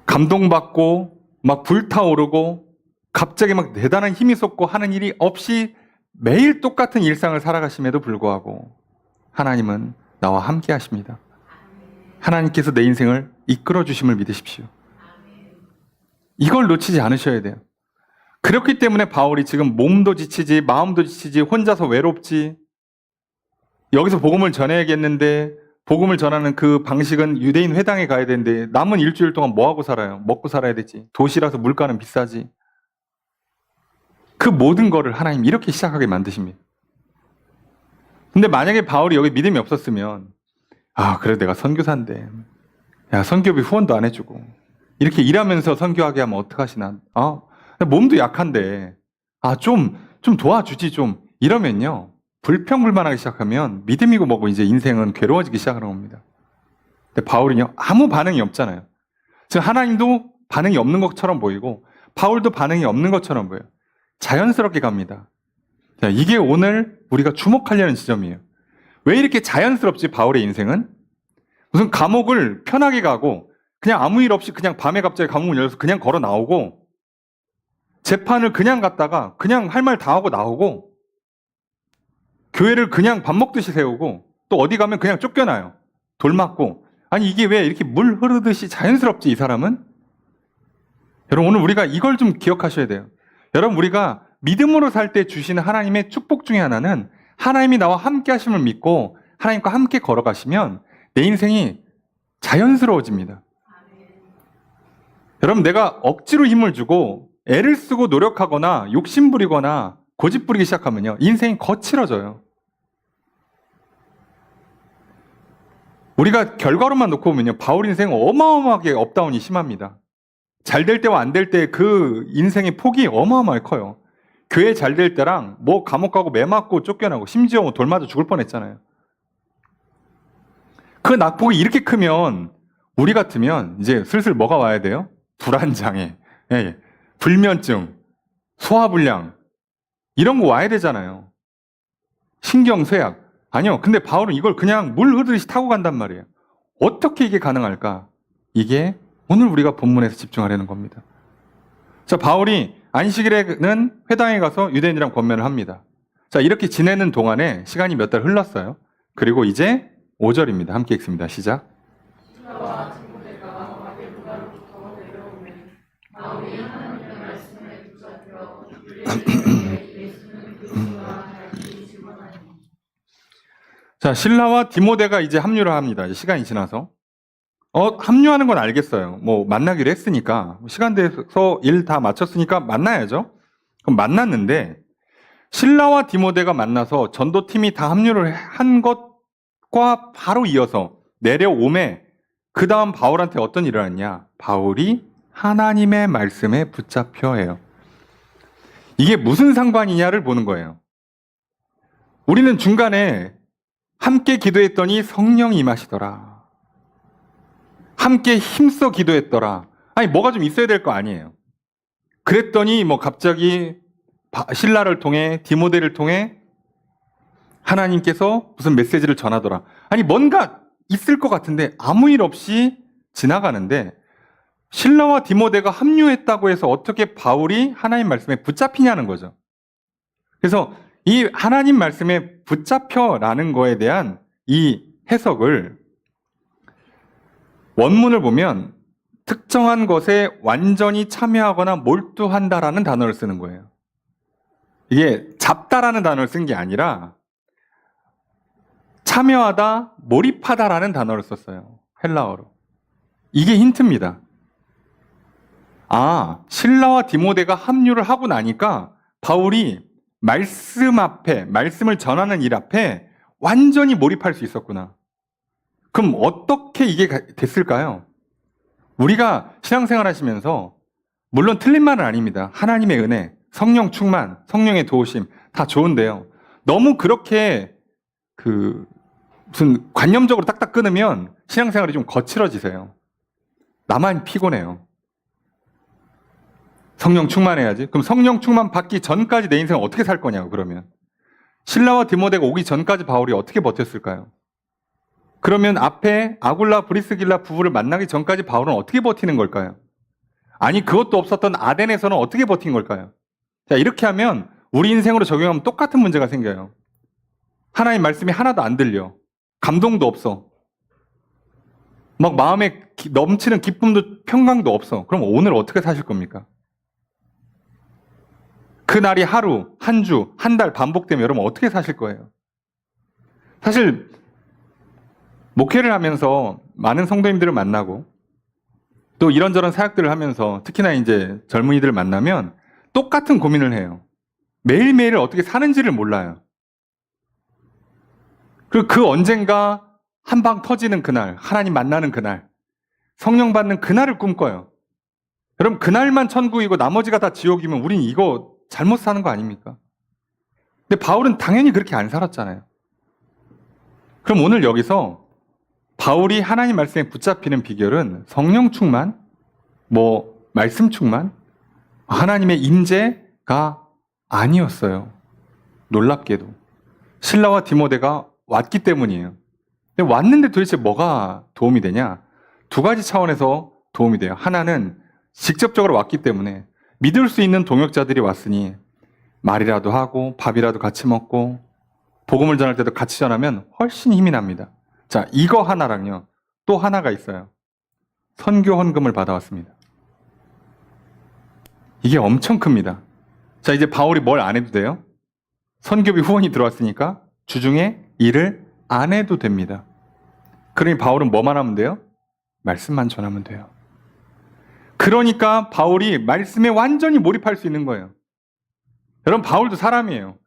감동받고 막 불타오르고 갑자기 막 대단한 힘이 솟고 하는 일이 없이 매일 똑같은 일상을 살아가심에도 불구하고 하나님은 나와 함께 하십니다. 하나님께서 내 인생을 이끌어 주심을 믿으십시오. 이걸 놓치지 않으셔야 돼요. 그렇기 때문에 바울이 지금 몸도 지치지, 마음도 지치지, 혼자서 외롭지, 여기서 복음을 전해야겠는데 복음을 전하는 그 방식은 유대인 회당에 가야 되는데 남은 일주일 동안 뭐 하고 살아요? 먹고 살아야 되지. 도시라서 물가는 비싸지. 그 모든 거를 하나님 이렇게 시작하게 만드십니다. 근데 만약에 바울이 여기 믿음이 없었으면 그래 내가 선교사인데 야 선교비 후원도 안 해주고 이렇게 일하면서 선교하게 하면 어떡하시나. 몸도 약한데 좀 도와주지 좀 이러면요. 불평불만하기 시작하면 믿음이고 뭐고 이제 인생은 괴로워지기 시작하는 겁니다. 근데 바울은요 아무 반응이 없잖아요. 지금 하나님도 반응이 없는 것처럼 보이고 바울도 반응이 없는 것처럼 보여요. 자연스럽게 갑니다. 자, 이게 오늘 우리가 주목하려는 지점이에요. 왜 이렇게 자연스럽지 바울의 인생은? 무슨 감옥을 편하게 가고 그냥 아무 일 없이 그냥 밤에 갑자기 감옥을 열어서 그냥 걸어 나오고 재판을 그냥 갔다가 그냥 할 말 다 하고 나오고 교회를 그냥 밥 먹듯이 세우고 또 어디 가면 그냥 쫓겨나요. 돌 맞고. 아니 이게 왜 이렇게 물 흐르듯이 자연스럽지 이 사람은? 여러분 오늘 우리가 이걸 좀 기억하셔야 돼요. 여러분 우리가 믿음으로 살 때 주시는 하나님의 축복 중에 하나는 하나님이 나와 함께 하심을 믿고 하나님과 함께 걸어가시면 내 인생이 자연스러워집니다. 여러분 내가 억지로 힘을 주고 애를 쓰고 노력하거나 욕심 부리거나 고집 부리기 시작하면요 인생이 거칠어져요. 우리가 결과로만 놓고 보면요 바울 인생은 어마어마하게 업다운이 심합니다. 잘 될 때와 안 될 때 그 인생의 폭이 어마어마하게 커요. 교회 잘 될 때랑 뭐 감옥 가고 매 맞고 쫓겨나고 심지어 뭐 돌 맞아 죽을 뻔했잖아요. 그 낙폭이 이렇게 크면 우리 같으면 이제 슬슬 뭐가 와야 돼요? 불안장애, 불면증, 소화불량 이런 거 와야 되잖아요. 신경쇠약. 아니요. 근데 바울은 이걸 그냥 물 흐르듯이 타고 간단 말이에요. 어떻게 이게 가능할까? 이게 오늘 우리가 본문에서 집중하려는 겁니다. 자, 바울이 안식일에는 회당에 가서 유대인이랑 권면을 합니다. 자, 이렇게 지내는 동안에 시간이 몇 달 흘렀어요. 그리고 이제 5절입니다. 함께 읽습니다. 시작. 자, 실라와 디모데가 이제 합류를 합니다. 시간이 지나서. 합류하는 건 알겠어요. 뭐 만나기로 했으니까 시간 돼서 일 다 마쳤으니까 만나야죠. 그럼 만났는데 실라와 디모데가 만나서 전도팀이 다 합류를 한 것과 바로 이어서 내려오매 그 다음 바울한테 어떤 일을 하냐? 바울이 하나님의 말씀에 붙잡혀 해요. 이게 무슨 상관이냐를 보는 거예요. 우리는 중간에 함께 기도했더니 성령이 임하시더라. 함께 힘써 기도했더라. 아니 뭐가 좀 있어야 될 거 아니에요. 그랬더니 뭐 갑자기 신라를 통해 디모데를 통해 하나님께서 무슨 메시지를 전하더라. 아니 뭔가 있을 것 같은데 아무 일 없이 지나가는데 신라와 디모데가 합류했다고 해서 어떻게 바울이 하나님 말씀에 붙잡히냐는 거죠. 그래서 이 하나님 말씀에 붙잡혀라는 거에 대한 이 해석을 원문을 보면 특정한 것에 완전히 참여하거나 몰두한다라는 단어를 쓰는 거예요. 이게 잡다라는 단어를 쓴 게 아니라 참여하다, 몰입하다라는 단어를 썼어요. 헬라어로. 이게 힌트입니다. 신라와 디모데가 합류를 하고 나니까 바울이 말씀 앞에, 말씀을 전하는 일 앞에 완전히 몰입할 수 있었구나. 그럼 어떻게 이게 됐을까요? 우리가 신앙생활 하시면서 물론 틀린 말은 아닙니다. 하나님의 은혜, 성령 충만, 성령의 도우심 다 좋은데요. 너무 그렇게 무슨 관념적으로 딱딱 끊으면 신앙생활이 좀 거칠어지세요. 나만 피곤해요. 성령 충만해야지. 그럼 성령 충만 받기 전까지 내 인생을 어떻게 살 거냐고 그러면. 실라와 디모데가 오기 전까지 바울이 어떻게 버텼을까요? 그러면 앞에 아굴라 브리스길라 부부를 만나기 전까지 바울은 어떻게 버티는 걸까요? 아니 그것도 없었던 아덴에서는 어떻게 버틴 걸까요? 자, 이렇게 하면 우리 인생으로 적용하면 똑같은 문제가 생겨요. 하나님 말씀이 하나도 안 들려. 감동도 없어. 막 마음에 넘치는 기쁨도 평강도 없어. 그럼 오늘 어떻게 사실 겁니까? 그 날이 하루, 한 주, 한 달 반복되면 여러분 어떻게 사실 거예요? 사실 목회를 하면서 많은 성도님들을 만나고 또 이런저런 사역들을 하면서 특히나 이제 젊은이들을 만나면 똑같은 고민을 해요. 매일매일 어떻게 사는지를 몰라요. 그리고 그 언젠가 한 방 터지는 그날, 하나님 만나는 그날, 성령 받는 그날을 꿈꿔요. 여러분, 그날만 천국이고 나머지가 다 지옥이면 우린 이거 잘못 사는 거 아닙니까? 근데 바울은 당연히 그렇게 안 살았잖아요. 그럼 오늘 여기서 바울이 하나님 말씀에 붙잡히는 비결은 성령 충만, 말씀 충만, 하나님의 임재가 아니었어요. 놀랍게도. 실라와 디모데가 왔기 때문이에요. 근데 왔는데 도대체 뭐가 도움이 되냐? 두 가지 차원에서 도움이 돼요. 하나는 직접적으로 왔기 때문에 믿을 수 있는 동역자들이 왔으니 말이라도 하고 밥이라도 같이 먹고 복음을 전할 때도 같이 전하면 훨씬 힘이 납니다. 자, 이거 하나랑요. 또 하나가 있어요. 선교 헌금을 받아왔습니다. 이게 엄청 큽니다. 자, 이제 바울이 뭘 안 해도 돼요? 선교비 후원이 들어왔으니까 주중에 일을 안 해도 됩니다. 그러니 바울은 뭐만 하면 돼요? 말씀만 전하면 돼요. 그러니까 바울이 말씀에 완전히 몰입할 수 있는 거예요. 여러분, 바울도 사람이에요.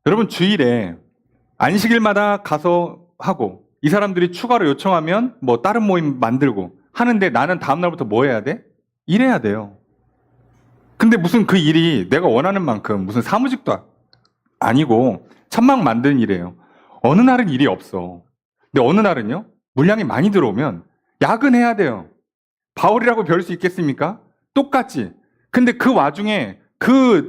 여러분, 주일에 안식일마다 가서 하고 이 사람들이 추가로 요청하면 다른 모임 만들고 하는데 나는 다음날부터 뭐 해야 돼? 일해야 돼요. 근데 무슨 그 일이 내가 원하는 만큼 무슨 사무직도 아니고 천막 만드는 일이에요. 어느 날은 일이 없어. 근데 어느 날은요, 물량이 많이 들어오면 야근해야 돼요. 바울이라고 배울 수 있겠습니까? 똑같지. 근데 그 와중에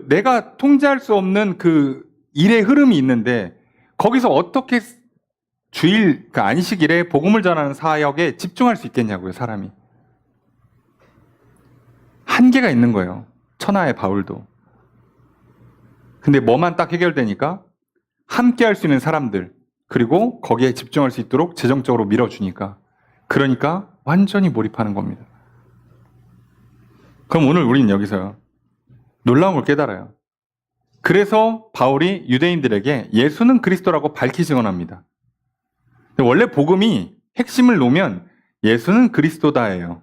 내가 통제할 수 없는 그 일의 흐름이 있는데 거기서 어떻게 주일, 그 안식일에 복음을 전하는 사역에 집중할 수 있겠냐고요, 사람이. 한계가 있는 거예요. 천하의 바울도. 근데 뭐만 딱 해결되니까 함께 할 수 있는 사람들, 그리고 거기에 집중할 수 있도록 재정적으로 밀어주니까. 그러니까 완전히 몰입하는 겁니다. 그럼 오늘 우리는 여기서 놀라운 걸 깨달아요. 그래서 바울이 유대인들에게 예수는 그리스도라고 밝히 증언합니다. 원래 복음이 핵심을 놓으면 예수는 그리스도다예요.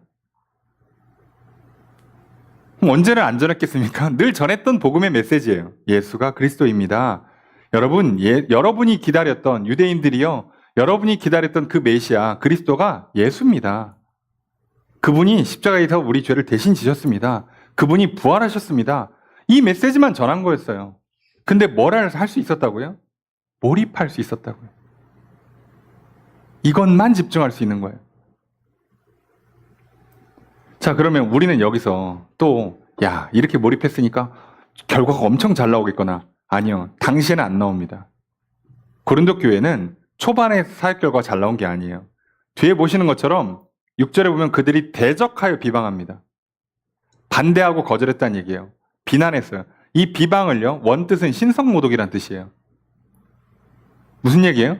그럼 언제나 안 전했겠습니까? 늘 전했던 복음의 메시지예요. 예수가 그리스도입니다. 여러분, 여러분이 기다렸던 유대인들이요, 여러분이 기다렸던 그 메시아 그리스도가 예수입니다. 그분이 십자가에서 우리 죄를 대신 지셨습니다. 그분이 부활하셨습니다. 이 메시지만 전한 거였어요. 근데 뭘 할 수 있었다고요? 몰입할 수 있었다고요. 이것만 집중할 수 있는 거예요. 자, 그러면 우리는 여기서 또 이렇게 몰입했으니까 결과가 엄청 잘 나오겠거나, 아니요, 당시에는 안 나옵니다. 고린도 교회는 초반에 사역 결과가 잘 나온 게 아니에요. 뒤에 보시는 것처럼 6절에 보면 그들이 대적하여 비방합니다. 반대하고 거절했다는 얘기예요. 비난했어요. 이 비방을요, 원뜻은 신성모독이란 뜻이에요. 무슨 얘기예요?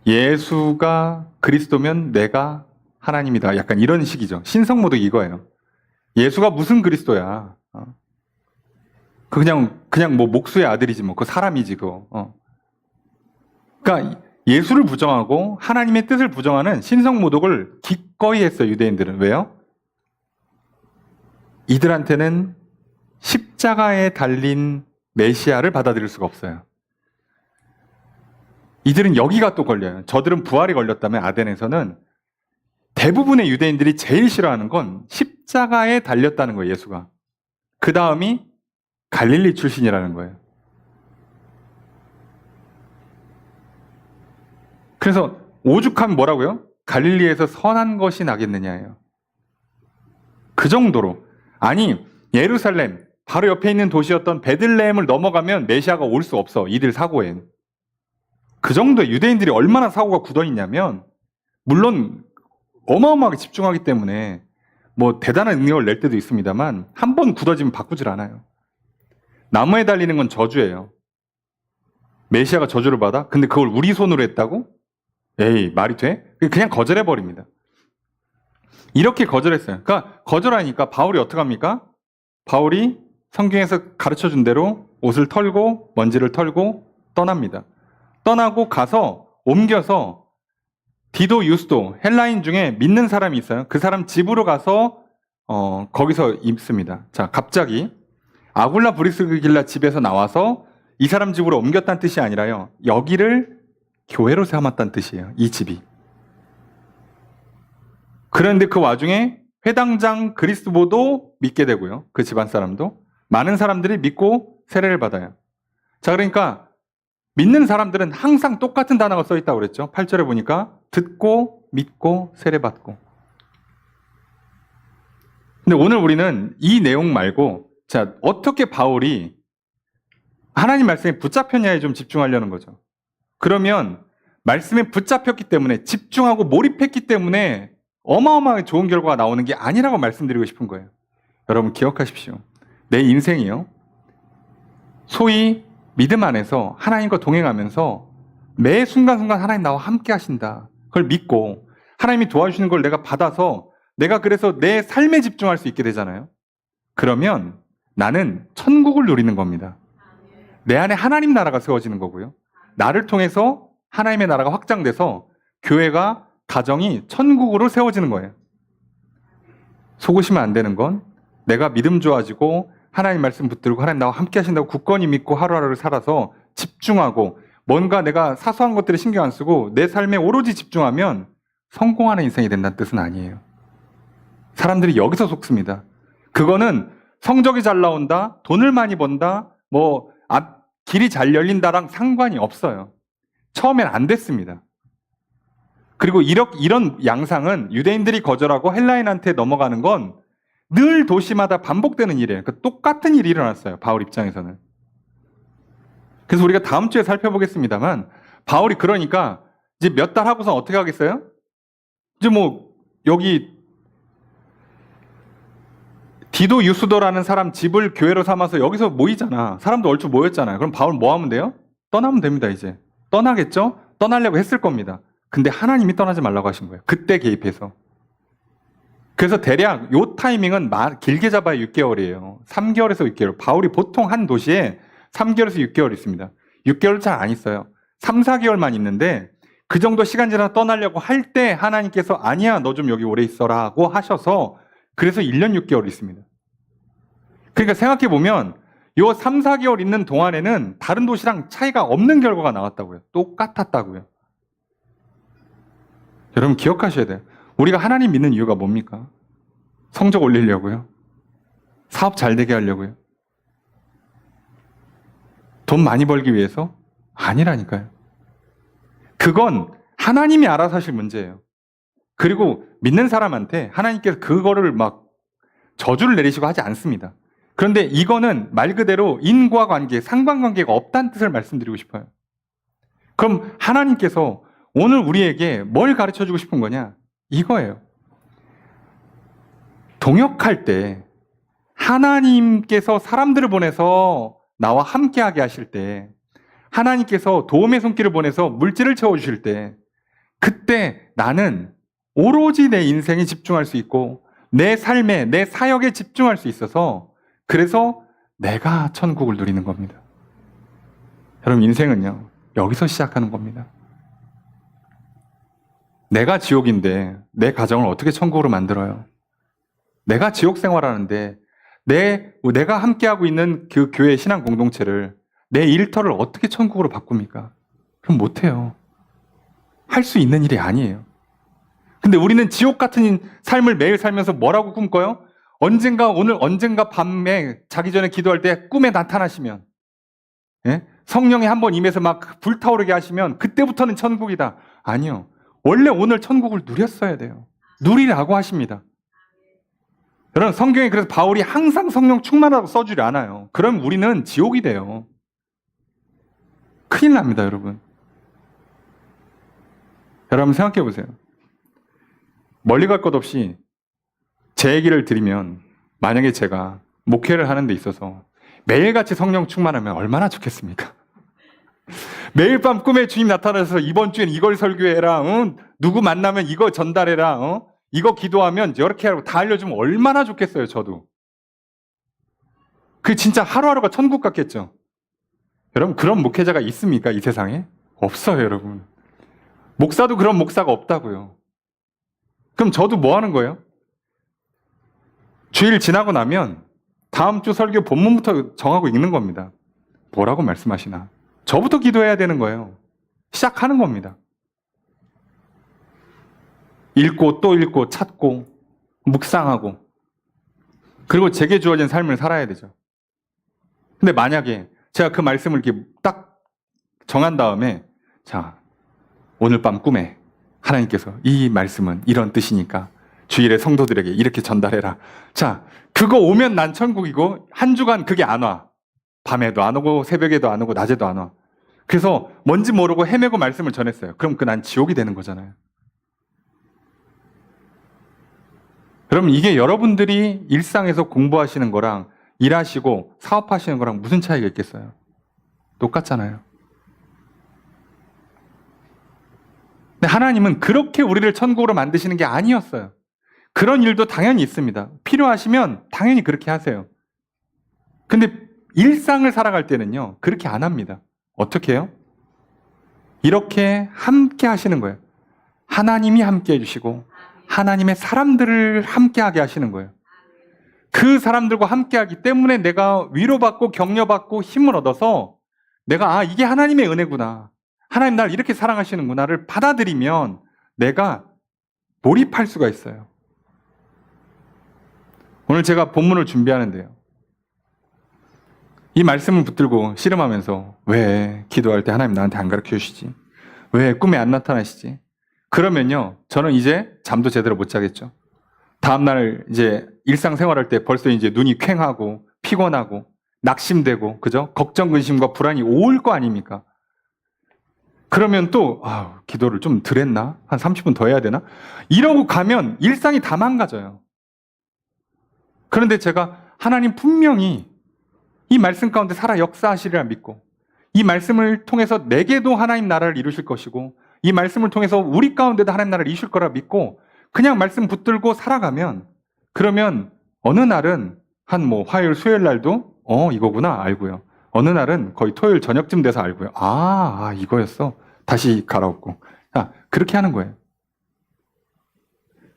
예수가 그리스도면 내가 하나님이다. 약간 이런 식이죠. 신성모독 이거예요. 예수가 무슨 그리스도야. 그냥 목수의 아들이지 그 사람이지 그거. 그러니까 예수를 부정하고 하나님의 뜻을 부정하는 신성모독을 기꺼이 했어요, 유대인들은. 왜요? 이들한테는 십자가에 달린 메시아를 받아들일 수가 없어요. 이들은 여기가 또 걸려요. 저들은 부활이 걸렸다면 아덴에서는 대부분의 유대인들이 제일 싫어하는 건 십자가에 달렸다는 거예요, 예수가. 그 다음이 갈릴리 출신이라는 거예요. 그래서 오죽하면 뭐라고요? 갈릴리에서 선한 것이 나겠느냐예요. 그 정도로. 아니, 예루살렘 바로 옆에 있는 도시였던 베들레헴을 넘어가면 메시아가 올 수 없어, 이들 사고엔. 그 정도의 유대인들이 얼마나 사고가 굳어있냐면, 물론 어마어마하게 집중하기 때문에 대단한 능력을 낼 때도 있습니다만 한 번 굳어지면 바꾸질 않아요. 나무에 달리는 건 저주예요. 메시아가 저주를 받아? 근데 그걸 우리 손으로 했다고? 에이, 말이 돼? 그냥 거절해버립니다. 이렇게 거절했어요. 그러니까 거절하니까 바울이 어떡합니까? 바울이 성경에서 가르쳐준 대로 옷을 털고 먼지를 털고 떠납니다. 떠나고 가서 옮겨서 디도 유스도 헬라인 중에 믿는 사람이 있어요. 그 사람 집으로 가서 거기서 있습니다. 자, 갑자기 아굴라 브리스길라 집에서 나와서 이 사람 집으로 옮겼다는 뜻이 아니라요. 여기를 교회로 삼았다는 뜻이에요. 이 집이. 그런데 그 와중에 회당장 그리스도도 믿게 되고요. 그 집안 사람도. 많은 사람들이 믿고 세례를 받아요. 자, 그러니까 믿는 사람들은 항상 똑같은 단어가 써 있다고 그랬죠. 8절에 보니까 듣고 믿고 세례받고. 근데 오늘 우리는 이 내용 말고 자, 어떻게 바울이 하나님 말씀에 붙잡혔냐에 좀 집중하려는 거죠. 그러면 말씀에 붙잡혔기 때문에 집중하고 몰입했기 때문에 어마어마하게 좋은 결과가 나오는 게 아니라고 말씀드리고 싶은 거예요. 여러분 기억하십시오. 내 인생이요. 소위 믿음 안에서 하나님과 동행하면서 매 순간순간 하나님 나와 함께 하신다. 그걸 믿고 하나님이 도와주시는 걸 내가 받아서 내가 그래서 내 삶에 집중할 수 있게 되잖아요. 그러면 나는 천국을 누리는 겁니다. 내 안에 하나님 나라가 세워지는 거고요. 나를 통해서 하나님의 나라가 확장돼서 교회가 가정이 천국으로 세워지는 거예요. 속으시면 안 되는 건 내가 믿음 좋아지고 하나님 말씀 붙들고 하나님 나와 함께 하신다고 굳건히 믿고 하루하루를 살아서 집중하고 뭔가 내가 사소한 것들에 신경 안 쓰고 내 삶에 오로지 집중하면 성공하는 인생이 된다는 뜻은 아니에요. 사람들이 여기서 속습니다. 그거는 성적이 잘 나온다, 돈을 많이 번다, 길이 잘 열린다랑 상관이 없어요. 처음엔 안 됐습니다. 그리고 이런 양상은 유대인들이 거절하고 헬라인한테 넘어가는 건 늘 도시마다 반복되는 일이에요. 그러니까 똑같은 일이 일어났어요. 바울 입장에서는. 그래서 우리가 다음 주에 살펴보겠습니다만 바울이 그러니까 이제 몇 달 하고서 어떻게 하겠어요? 이제 여기 디도 유스도라는 사람 집을 교회로 삼아서 여기서 모이잖아. 사람도 얼추 모였잖아요. 그럼 바울 뭐 하면 돼요? 떠나면 됩니다, 이제. 떠나겠죠? 떠나려고 했을 겁니다. 근데 하나님이 떠나지 말라고 하신 거예요. 그때 개입해서. 그래서 대략 요 타이밍은 길게 잡아야 6개월이에요. 3개월에서 6개월. 바울이 보통 한 도시에 3개월에서 6개월 있습니다. 6개월 잘 안 있어요. 3, 4개월만 있는데 그 정도 시간 지나 떠나려고 할 때 하나님께서 아니야, 너 좀 여기 오래 있어라고 하셔서 그래서 1년 6개월 있습니다. 그러니까 생각해보면 요 3, 4개월 있는 동안에는 다른 도시랑 차이가 없는 결과가 나왔다고요. 똑같았다고요. 여러분 기억하셔야 돼요. 우리가 하나님 믿는 이유가 뭡니까? 성적 올리려고요? 사업 잘 되게 하려고요? 돈 많이 벌기 위해서? 아니라니까요. 그건 하나님이 알아서 하실 문제예요. 그리고 믿는 사람한테 하나님께서 그거를 저주를 내리시고 하지 않습니다. 그런데 이거는 말 그대로 인과관계, 상관관계가 없다는 뜻을 말씀드리고 싶어요. 그럼 하나님께서 오늘 우리에게 뭘 가르쳐주고 싶은 거냐? 이거예요. 동역할 때 하나님께서 사람들을 보내서 나와 함께하게 하실 때 하나님께서 도움의 손길을 보내서 물질을 채워주실 때 그때 나는 오로지 내 인생에 집중할 수 있고 내 삶에, 내 사역에 집중할 수 있어서 그래서 내가 천국을 누리는 겁니다. 여러분 인생은요. 여기서 시작하는 겁니다. 내가 지옥인데 내 가정을 어떻게 천국으로 만들어요? 내가 지옥 생활하는데 내가 함께하고 있는 그 교회 신앙 공동체를 내 일터를 어떻게 천국으로 바꿉니까? 그럼 못해요. 할 수 있는 일이 아니에요. 근데 우리는 지옥 같은 삶을 매일 살면서 뭐라고 꿈꿔요? 언젠가 밤에 자기 전에 기도할 때 꿈에 나타나시면 성령이 한번 임해서 불타오르게 하시면 그때부터는 천국이다. 아니요. 원래 오늘 천국을 누렸어야 돼요. 누리라고 하십니다. 여러분 성경에 그래서 바울이 항상 성령 충만하다고 써주지 않아요. 그럼 우리는 지옥이 돼요. 큰일 납니다, 여러분. 여러분 생각해 보세요. 멀리 갈 것 없이 제 얘기를 드리면 만약에 제가 목회를 하는 데 있어서 매일같이 성령 충만하면 얼마나 좋겠습니까? 매일 밤 꿈에 주님 나타나서 이번 주엔 이걸 설교해라. 누구 만나면 이거 전달해라. 이거 기도하면 이렇게 하라고 다 알려주면 얼마나 좋겠어요, 저도. 그 진짜 하루하루가 천국 같겠죠. 여러분 그런 목회자가 있습니까? 이 세상에? 없어요, 여러분. 목사도 그런 목사가 없다고요. 그럼 저도 뭐 하는 거예요? 주일 지나고 나면 다음 주 설교 본문부터 정하고 읽는 겁니다. 뭐라고 말씀하시나? 저부터 기도해야 되는 거예요. 시작하는 겁니다. 읽고 또 읽고 찾고 묵상하고 그리고 제게 주어진 삶을 살아야 되죠. 근데 만약에 제가 그 말씀을 이렇게 딱 정한 다음에 자, 오늘 밤 꿈에 하나님께서 이 말씀은 이런 뜻이니까 주일에 성도들에게 이렇게 전달해라. 자, 그거 오면 난 천국이고 한 주간 그게 안 와. 밤에도 안 오고 새벽에도 안 오고 낮에도 안 와. 그래서 뭔지 모르고 헤매고 말씀을 전했어요. 그럼 그 난 지옥이 되는 거잖아요. 그럼 이게 여러분들이 일상에서 공부하시는 거랑 일하시고 사업하시는 거랑 무슨 차이가 있겠어요? 똑같잖아요. 근데 하나님은 그렇게 우리를 천국으로 만드시는 게 아니었어요. 그런 일도 당연히 있습니다. 필요하시면 당연히 그렇게 하세요. 근데 일상을 살아갈 때는요, 그렇게 안 합니다. 어떻게 해요? 이렇게 함께 하시는 거예요. 하나님이 함께 해주시고 하나님의 사람들을 함께하게 하시는 거예요. 그 사람들과 함께하기 때문에 내가 위로받고 격려받고 힘을 얻어서 내가 이게 하나님의 은혜구나. 하나님 날 이렇게 사랑하시는구나를 받아들이면 내가 몰입할 수가 있어요. 오늘 제가 본문을 준비하는데요. 이 말씀을 붙들고 씨름하면서 왜 기도할 때 하나님 나한테 안 가르쳐 주시지? 왜 꿈에 안 나타나시지? 그러면요, 저는 이제 잠도 제대로 못 자겠죠. 다음날 이제 일상생활할 때 벌써 이제 눈이 퀭하고 피곤하고 낙심되고, 그죠? 걱정, 근심과 불안이 올 거 아닙니까? 그러면 또, 기도를 좀 덜 했나? 한 30분 더 해야 되나? 이러고 가면 일상이 다 망가져요. 그런데 제가 하나님 분명히 이 말씀 가운데 살아 역사하시리라 믿고, 이 말씀을 통해서 내게도 하나님 나라를 이루실 것이고, 이 말씀을 통해서 우리 가운데도 하나님 나라를 이루실 거라 믿고, 그냥 말씀 붙들고 살아가면, 그러면 어느 날은 한 화요일, 수요일 날도, 이거구나, 알고요. 어느 날은 거의 토요일 저녁쯤 돼서 알고요. 이거였어. 다시 갈아엎고. 그렇게 하는 거예요.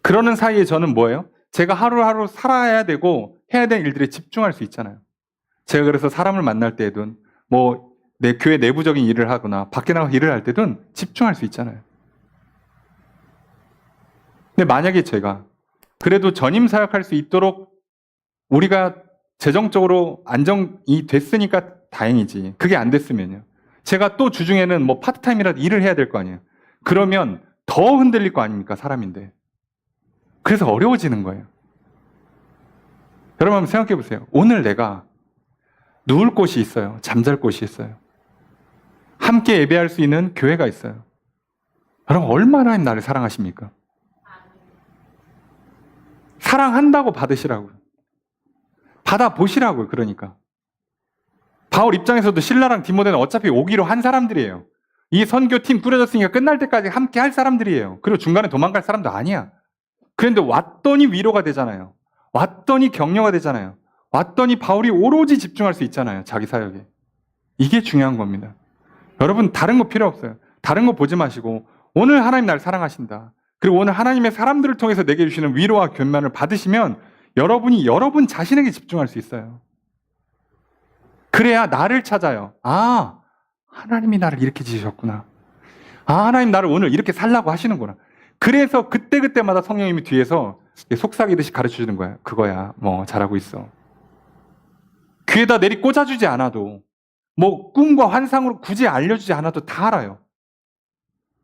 그러는 사이에 저는 뭐예요? 제가 하루하루 살아야 되고 해야 되는 일들에 집중할 수 있잖아요. 제가 그래서 사람을 만날 때든 내 교회 내부적인 일을 하거나 밖에 나가서 일을 할 때든 집중할 수 있잖아요. 근데 만약에 제가 그래도 전임 사역할 수 있도록 우리가 재정적으로 안정이 됐으니까 다행이지. 그게 안 됐으면요. 제가 또 주중에는 파트타임이라도 일을 해야 될 거 아니에요. 그러면 더 흔들릴 거 아닙니까? 사람인데. 그래서 어려워지는 거예요. 여러분 한번 생각해 보세요. 오늘 내가 누울 곳이 있어요. 잠잘 곳이 있어요. 함께 예배할 수 있는 교회가 있어요. 여러분 얼마나 나를 사랑하십니까? 사랑한다고 받으시라고요. 받아보시라고요. 그러니까. 바울 입장에서도 실라랑 디모데는 어차피 오기로 한 사람들이에요. 이 선교팀 꾸려졌으니까 끝날 때까지 함께 할 사람들이에요. 그리고 중간에 도망갈 사람도 아니야. 그런데 왔더니 위로가 되잖아요. 왔더니 격려가 되잖아요. 왔더니 바울이 오로지 집중할 수 있잖아요. 자기 사역에. 이게 중요한 겁니다. 여러분 다른 거 필요 없어요. 다른 거 보지 마시고 오늘 하나님 날 사랑하신다. 그리고 오늘 하나님의 사람들을 통해서 내게 주시는 위로와 견면을 받으시면 여러분이 여러분 자신에게 집중할 수 있어요. 그래야 나를 찾아요. 하나님이 나를 이렇게 지으셨구나. 하나님 나를 오늘 이렇게 살라고 하시는구나. 그래서 그때그때마다 성령님이 뒤에서 속삭이듯이 가르쳐주는 거야. 그거야. 잘하고 있어. 귀에다 내리 꽂아주지 않아도 꿈과 환상으로 굳이 알려주지 않아도 다 알아요.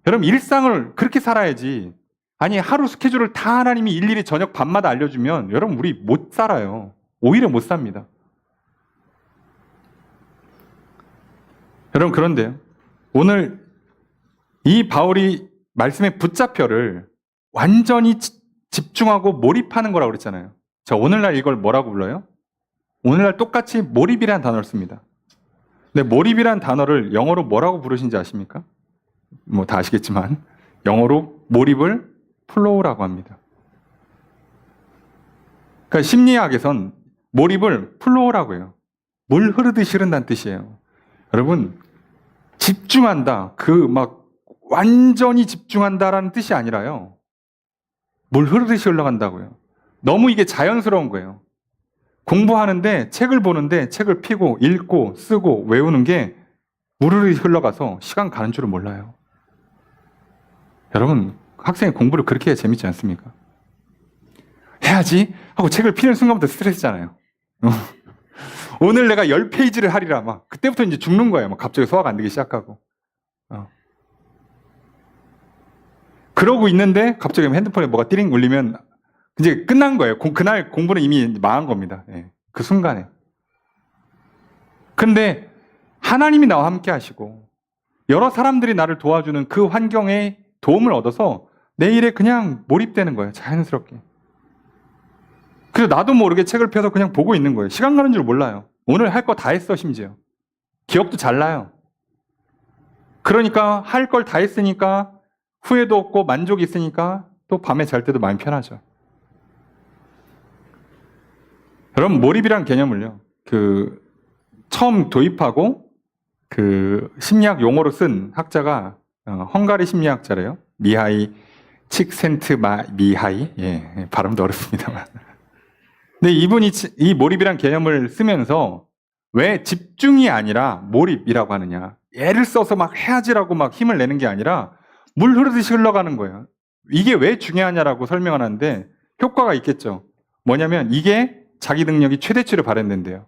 여러분 일상을 그렇게 살아야지. 아니 하루 스케줄을 다 하나님이 일일이 저녁 밤마다 알려주면 여러분 우리 못 살아요. 오히려 못 삽니다. 여러분 그런데요. 오늘 이 바울이 말씀의 붙잡혀를 완전히 집중하고 몰입하는 거라고 그랬잖아요. 자, 오늘날 이걸 뭐라고 불러요? 오늘날 똑같이 몰입이라는 단어를 씁니다. 근데 몰입이라는 단어를 영어로 뭐라고 부르신지 아십니까? 다 아시겠지만 영어로 몰입을 플로우라고 합니다. 그러니까 심리학에선 몰입을 플로우라고 해요. 물 흐르듯이 흐른다는 뜻이에요. 여러분 집중한다. 완전히 집중한다라는 뜻이 아니라요. 물 흐르듯이 흘러간다고요. 너무 이게 자연스러운 거예요. 공부하는데 책을 보는데 책을 펴고 읽고 쓰고 외우는 게 물 흐르듯이 흘러가서 시간 가는 줄을 몰라요. 여러분, 학생이 공부를 그렇게 해야 재밌지 않습니까? 해야지 하고 책을 피는 순간부터 스트레스잖아요. 오늘 내가 10페이지를 하리라 막 그때부터 이제 죽는 거예요. 막 갑자기 소화가 안 되기 시작하고. 그러고 있는데 갑자기 핸드폰에 뭐가 띠링 울리면 이제 끝난 거예요. 그날 공부는 이미 망한 겁니다. 예, 그 순간에. 근데 하나님이 나와 함께 하시고 여러 사람들이 나를 도와주는 그 환경에 도움을 얻어서 내 일에 그냥 몰입되는 거예요. 자연스럽게. 그래서 나도 모르게 책을 펴서 그냥 보고 있는 거예요. 시간 가는 줄 몰라요. 오늘 할 거 다 했어, 심지어. 기억도 잘 나요. 그러니까 할 걸 다 했으니까 후회도 없고 만족이 있으니까 또 밤에 잘 때도 마음이 편하죠. 여러분, 몰입이란 개념을요, 처음 도입하고 심리학 용어로 쓴 학자가 헝가리 심리학자래요. 미하이 칙센트미하이. 예, 발음도 어렵습니다만. 근데 이분이 이 몰입이란 개념을 쓰면서 왜 집중이 아니라 몰입이라고 하느냐. 애를 써서 막 해야지라고 막 힘을 내는 게 아니라 물 흐르듯이 흘러가는 거예요. 이게 왜 중요하냐라고 설명을 하는데 효과가 있겠죠. 뭐냐면 이게 자기 능력이 최대치로 발현된대요.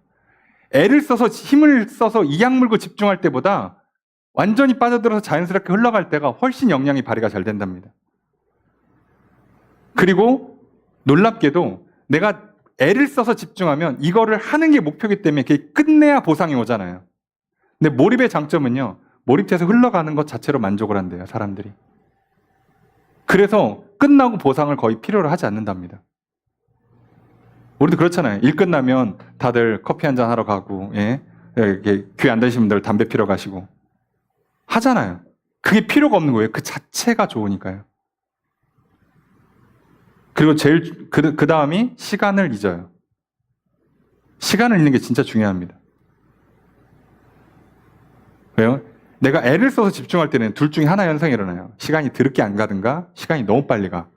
애를 써서 힘을 써서 이악 물고 집중할 때보다 완전히 빠져들어서 자연스럽게 흘러갈 때가 훨씬 역량이 발휘가 잘 된답니다. 그리고 놀랍게도 내가 애를 써서 집중하면 이거를 하는 게 목표이기 때문에 그게 끝내야 보상이 오잖아요. 근데 몰입의 장점은요, 몰입돼서 흘러가는 것 자체로 만족을 한대요, 사람들이. 그래서 끝나고 보상을 거의 필요로 하지 않는답니다. 우리도 그렇잖아요. 일 끝나면 다들 커피 한잔 하러 가고, 예? 귀 안 되시는 분들 담배 피러 가시고 하잖아요. 그게 필요가 없는 거예요. 그 자체가 좋으니까요. 그리고 제일 그 다음이 시간을 잊어요. 시간을 잊는 게 진짜 중요합니다. 왜요? 내가 애를 써서 집중할 때는 둘 중에 하나 현상이 일어나요. 시간이 드럽게 안 가든가, 시간이 너무 빨리 가.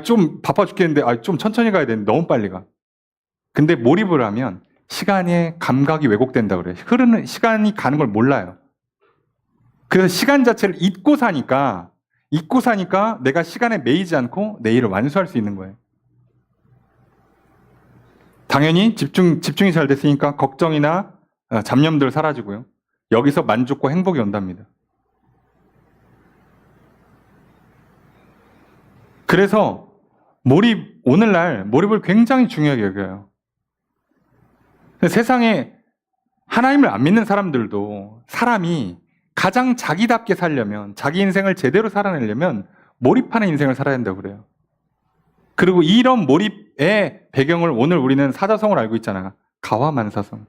좀 바빠 죽겠는데, 좀 천천히 가야 되는데 너무 빨리 가. 근데 몰입을 하면 시간의 감각이 왜곡된다 그래요. 흐르는 시간이 가는 걸 몰라요. 그래서 시간 자체를 잊고 사니까 내가 시간에 매이지 않고 내 일을 완수할 수 있는 거예요. 당연히 집중이 잘 됐으니까 걱정이나 잡념들 사라지고요. 여기서 만족과 행복이 온답니다. 그래서 오늘날 몰입을 굉장히 중요하게 여겨요. 세상에 하나님을 안 믿는 사람들도 사람이 가장 자기답게 살려면, 자기 인생을 제대로 살아내려면 몰입하는 인생을 살아야 된다고 그래요. 그리고 이런 몰입의 배경을 오늘 우리는 사자성어를 알고 있잖아요. 가화만사성.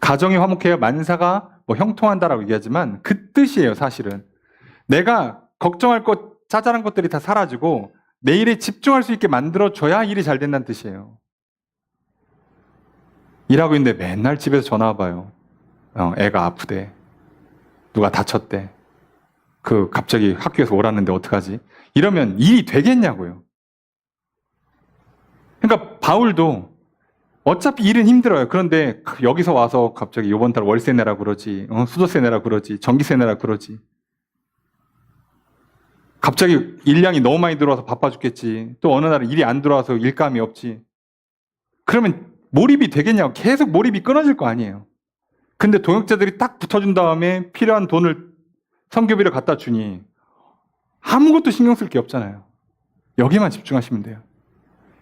가정이 화목해야 만사가 형통한다라고 얘기하지만 그 뜻이에요, 사실은. 내가 걱정할 것, 짜잘한 것들이 다 사라지고 내 일에 집중할 수 있게 만들어줘야 일이 잘 된다는 뜻이에요. 일하고 있는데 맨날 집에서 전화 와봐요. 애가 아프대. 누가 다쳤대. 갑자기 학교에서 오라는데 어떡하지? 이러면 일이 되겠냐고요. 그러니까 바울도 어차피 일은 힘들어요. 그런데 여기서 와서 갑자기 이번 달 월세 내라 그러지, 수도세 내라 그러지, 전기세 내라 그러지. 갑자기 일량이 너무 많이 들어와서 바빠 죽겠지. 또 어느 날은 일이 안 들어와서 일감이 없지. 그러면 몰입이 되겠냐고. 계속 몰입이 끊어질 거 아니에요. 근데 동역자들이 딱 붙어준 다음에 필요한 돈을 선교비를 갖다 주니 아무것도 신경 쓸 게 없잖아요. 여기만 집중하시면 돼요.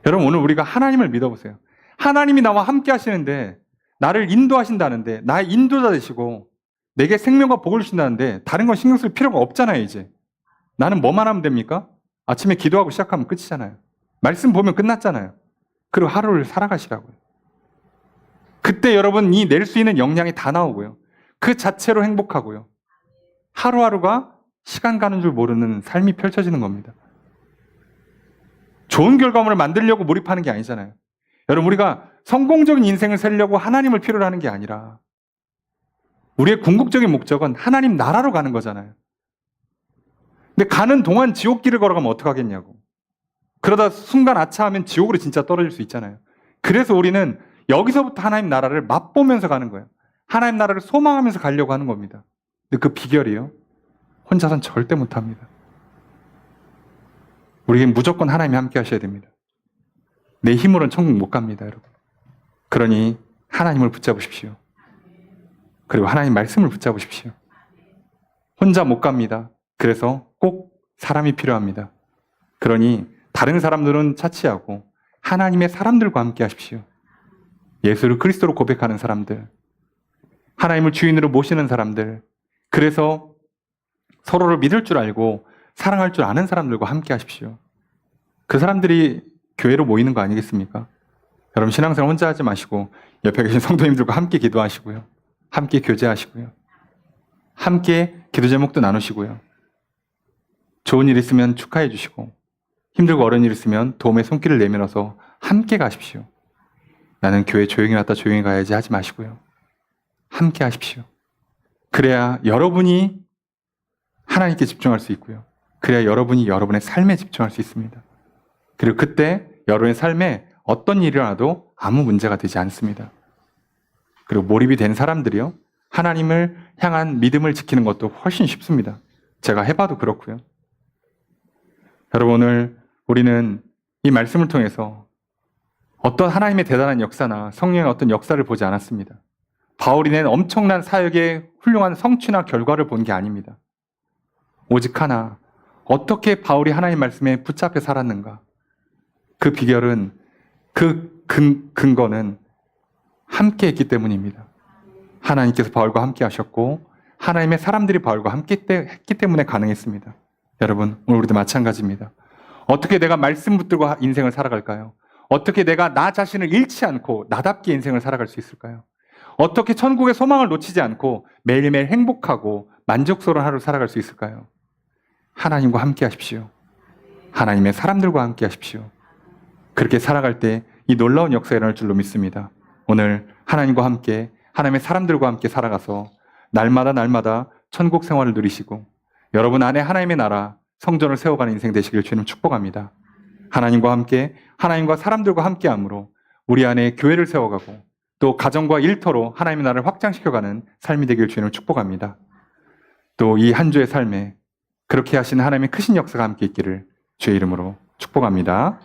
여러분, 오늘 우리가 하나님을 믿어보세요. 하나님이 나와 함께 하시는데, 나를 인도하신다는데, 나의 인도자 되시고 내게 생명과 복을 주신다는데 다른 건 신경 쓸 필요가 없잖아요. 이제 나는 뭐만 하면 됩니까? 아침에 기도하고 시작하면 끝이잖아요. 말씀 보면 끝났잖아요. 그리고 하루를 살아가시라고요. 그때 여러분이 낼 수 있는 역량이 다 나오고요. 그 자체로 행복하고요. 하루하루가 시간 가는 줄 모르는 삶이 펼쳐지는 겁니다. 좋은 결과물을 만들려고 몰입하는 게 아니잖아요. 여러분, 우리가 성공적인 인생을 살려고 하나님을 필요로 하는 게 아니라 우리의 궁극적인 목적은 하나님 나라로 가는 거잖아요. 근데 가는 동안 지옥길을 걸어가면 어떡하겠냐고. 그러다 순간 아차하면 지옥으로 진짜 떨어질 수 있잖아요. 그래서 우리는 여기서부터 하나님 나라를 맛보면서 가는 거예요. 하나님 나라를 소망하면서 가려고 하는 겁니다. 근데 그 비결이요, 혼자선 절대 못합니다. 우리에겐 무조건 하나님이 함께 하셔야 됩니다. 내 힘으로는 천국 못 갑니다, 여러분. 그러니 하나님을 붙잡으십시오. 그리고 하나님 말씀을 붙잡으십시오. 혼자 못 갑니다. 그래서 꼭 사람이 필요합니다. 그러니 다른 사람들은 차치하고 하나님의 사람들과 함께 하십시오. 예수를 그리스도로 고백하는 사람들, 하나님을 주인으로 모시는 사람들, 그래서 서로를 믿을 줄 알고 사랑할 줄 아는 사람들과 함께 하십시오. 그 사람들이 교회로 모이는 거 아니겠습니까? 여러분 신앙생활 혼자 하지 마시고 옆에 계신 성도님들과 함께 기도하시고요. 함께 교제하시고요. 함께 기도 제목도 나누시고요. 좋은 일 있으면 축하해 주시고 힘들고 어려운 일 있으면 도움의 손길을 내밀어서 함께 가십시오. 나는 교회 조용히 왔다 조용히 가야지 하지 마시고요. 함께 하십시오. 그래야 여러분이 하나님께 집중할 수 있고요. 그래야 여러분이 여러분의 삶에 집중할 수 있습니다. 그리고 그때 여러분의 삶에 어떤 일이 일어나도 아무 문제가 되지 않습니다. 그리고 몰입이 된 사람들이요, 하나님을 향한 믿음을 지키는 것도 훨씬 쉽습니다. 제가 해봐도 그렇고요. 여러분 오늘 우리는 이 말씀을 통해서 어떤 하나님의 대단한 역사나 성령의 어떤 역사를 보지 않았습니다. 바울이 낸 엄청난 사역의 훌륭한 성취나 결과를 본 게 아닙니다. 오직 하나, 어떻게 바울이 하나님 말씀에 붙잡혀 살았는가. 그 비결은, 그 근거는 함께 했기 때문입니다. 하나님께서 바울과 함께 하셨고 하나님의 사람들이 바울과 함께 했기 때문에 가능했습니다. 여러분 오늘 우리도 마찬가지입니다. 어떻게 내가 말씀 붙들고 인생을 살아갈까요? 어떻게 내가 나 자신을 잃지 않고 나답게 인생을 살아갈 수 있을까요? 어떻게 천국의 소망을 놓치지 않고 매일매일 행복하고 만족스러운 하루를 살아갈 수 있을까요? 하나님과 함께 하십시오. 하나님의 사람들과 함께 하십시오. 그렇게 살아갈 때 이 놀라운 역사가 일어날 줄로 믿습니다. 오늘 하나님과 함께, 하나님의 사람들과 함께 살아가서 날마다 천국 생활을 누리시고 여러분 안에 하나님의 나라, 성전을 세워가는 인생 되시길 주님 축복합니다. 하나님과 함께, 하나님과 사람들과 함께함으로 우리 안에 교회를 세워가고 또 가정과 일터로 하나님의 나라를 확장시켜가는 삶이 되길 주님을 축복합니다. 또 이 한 주의 삶에 그렇게 하신 하나님의 크신 역사가 함께 있기를 주의 이름으로 축복합니다.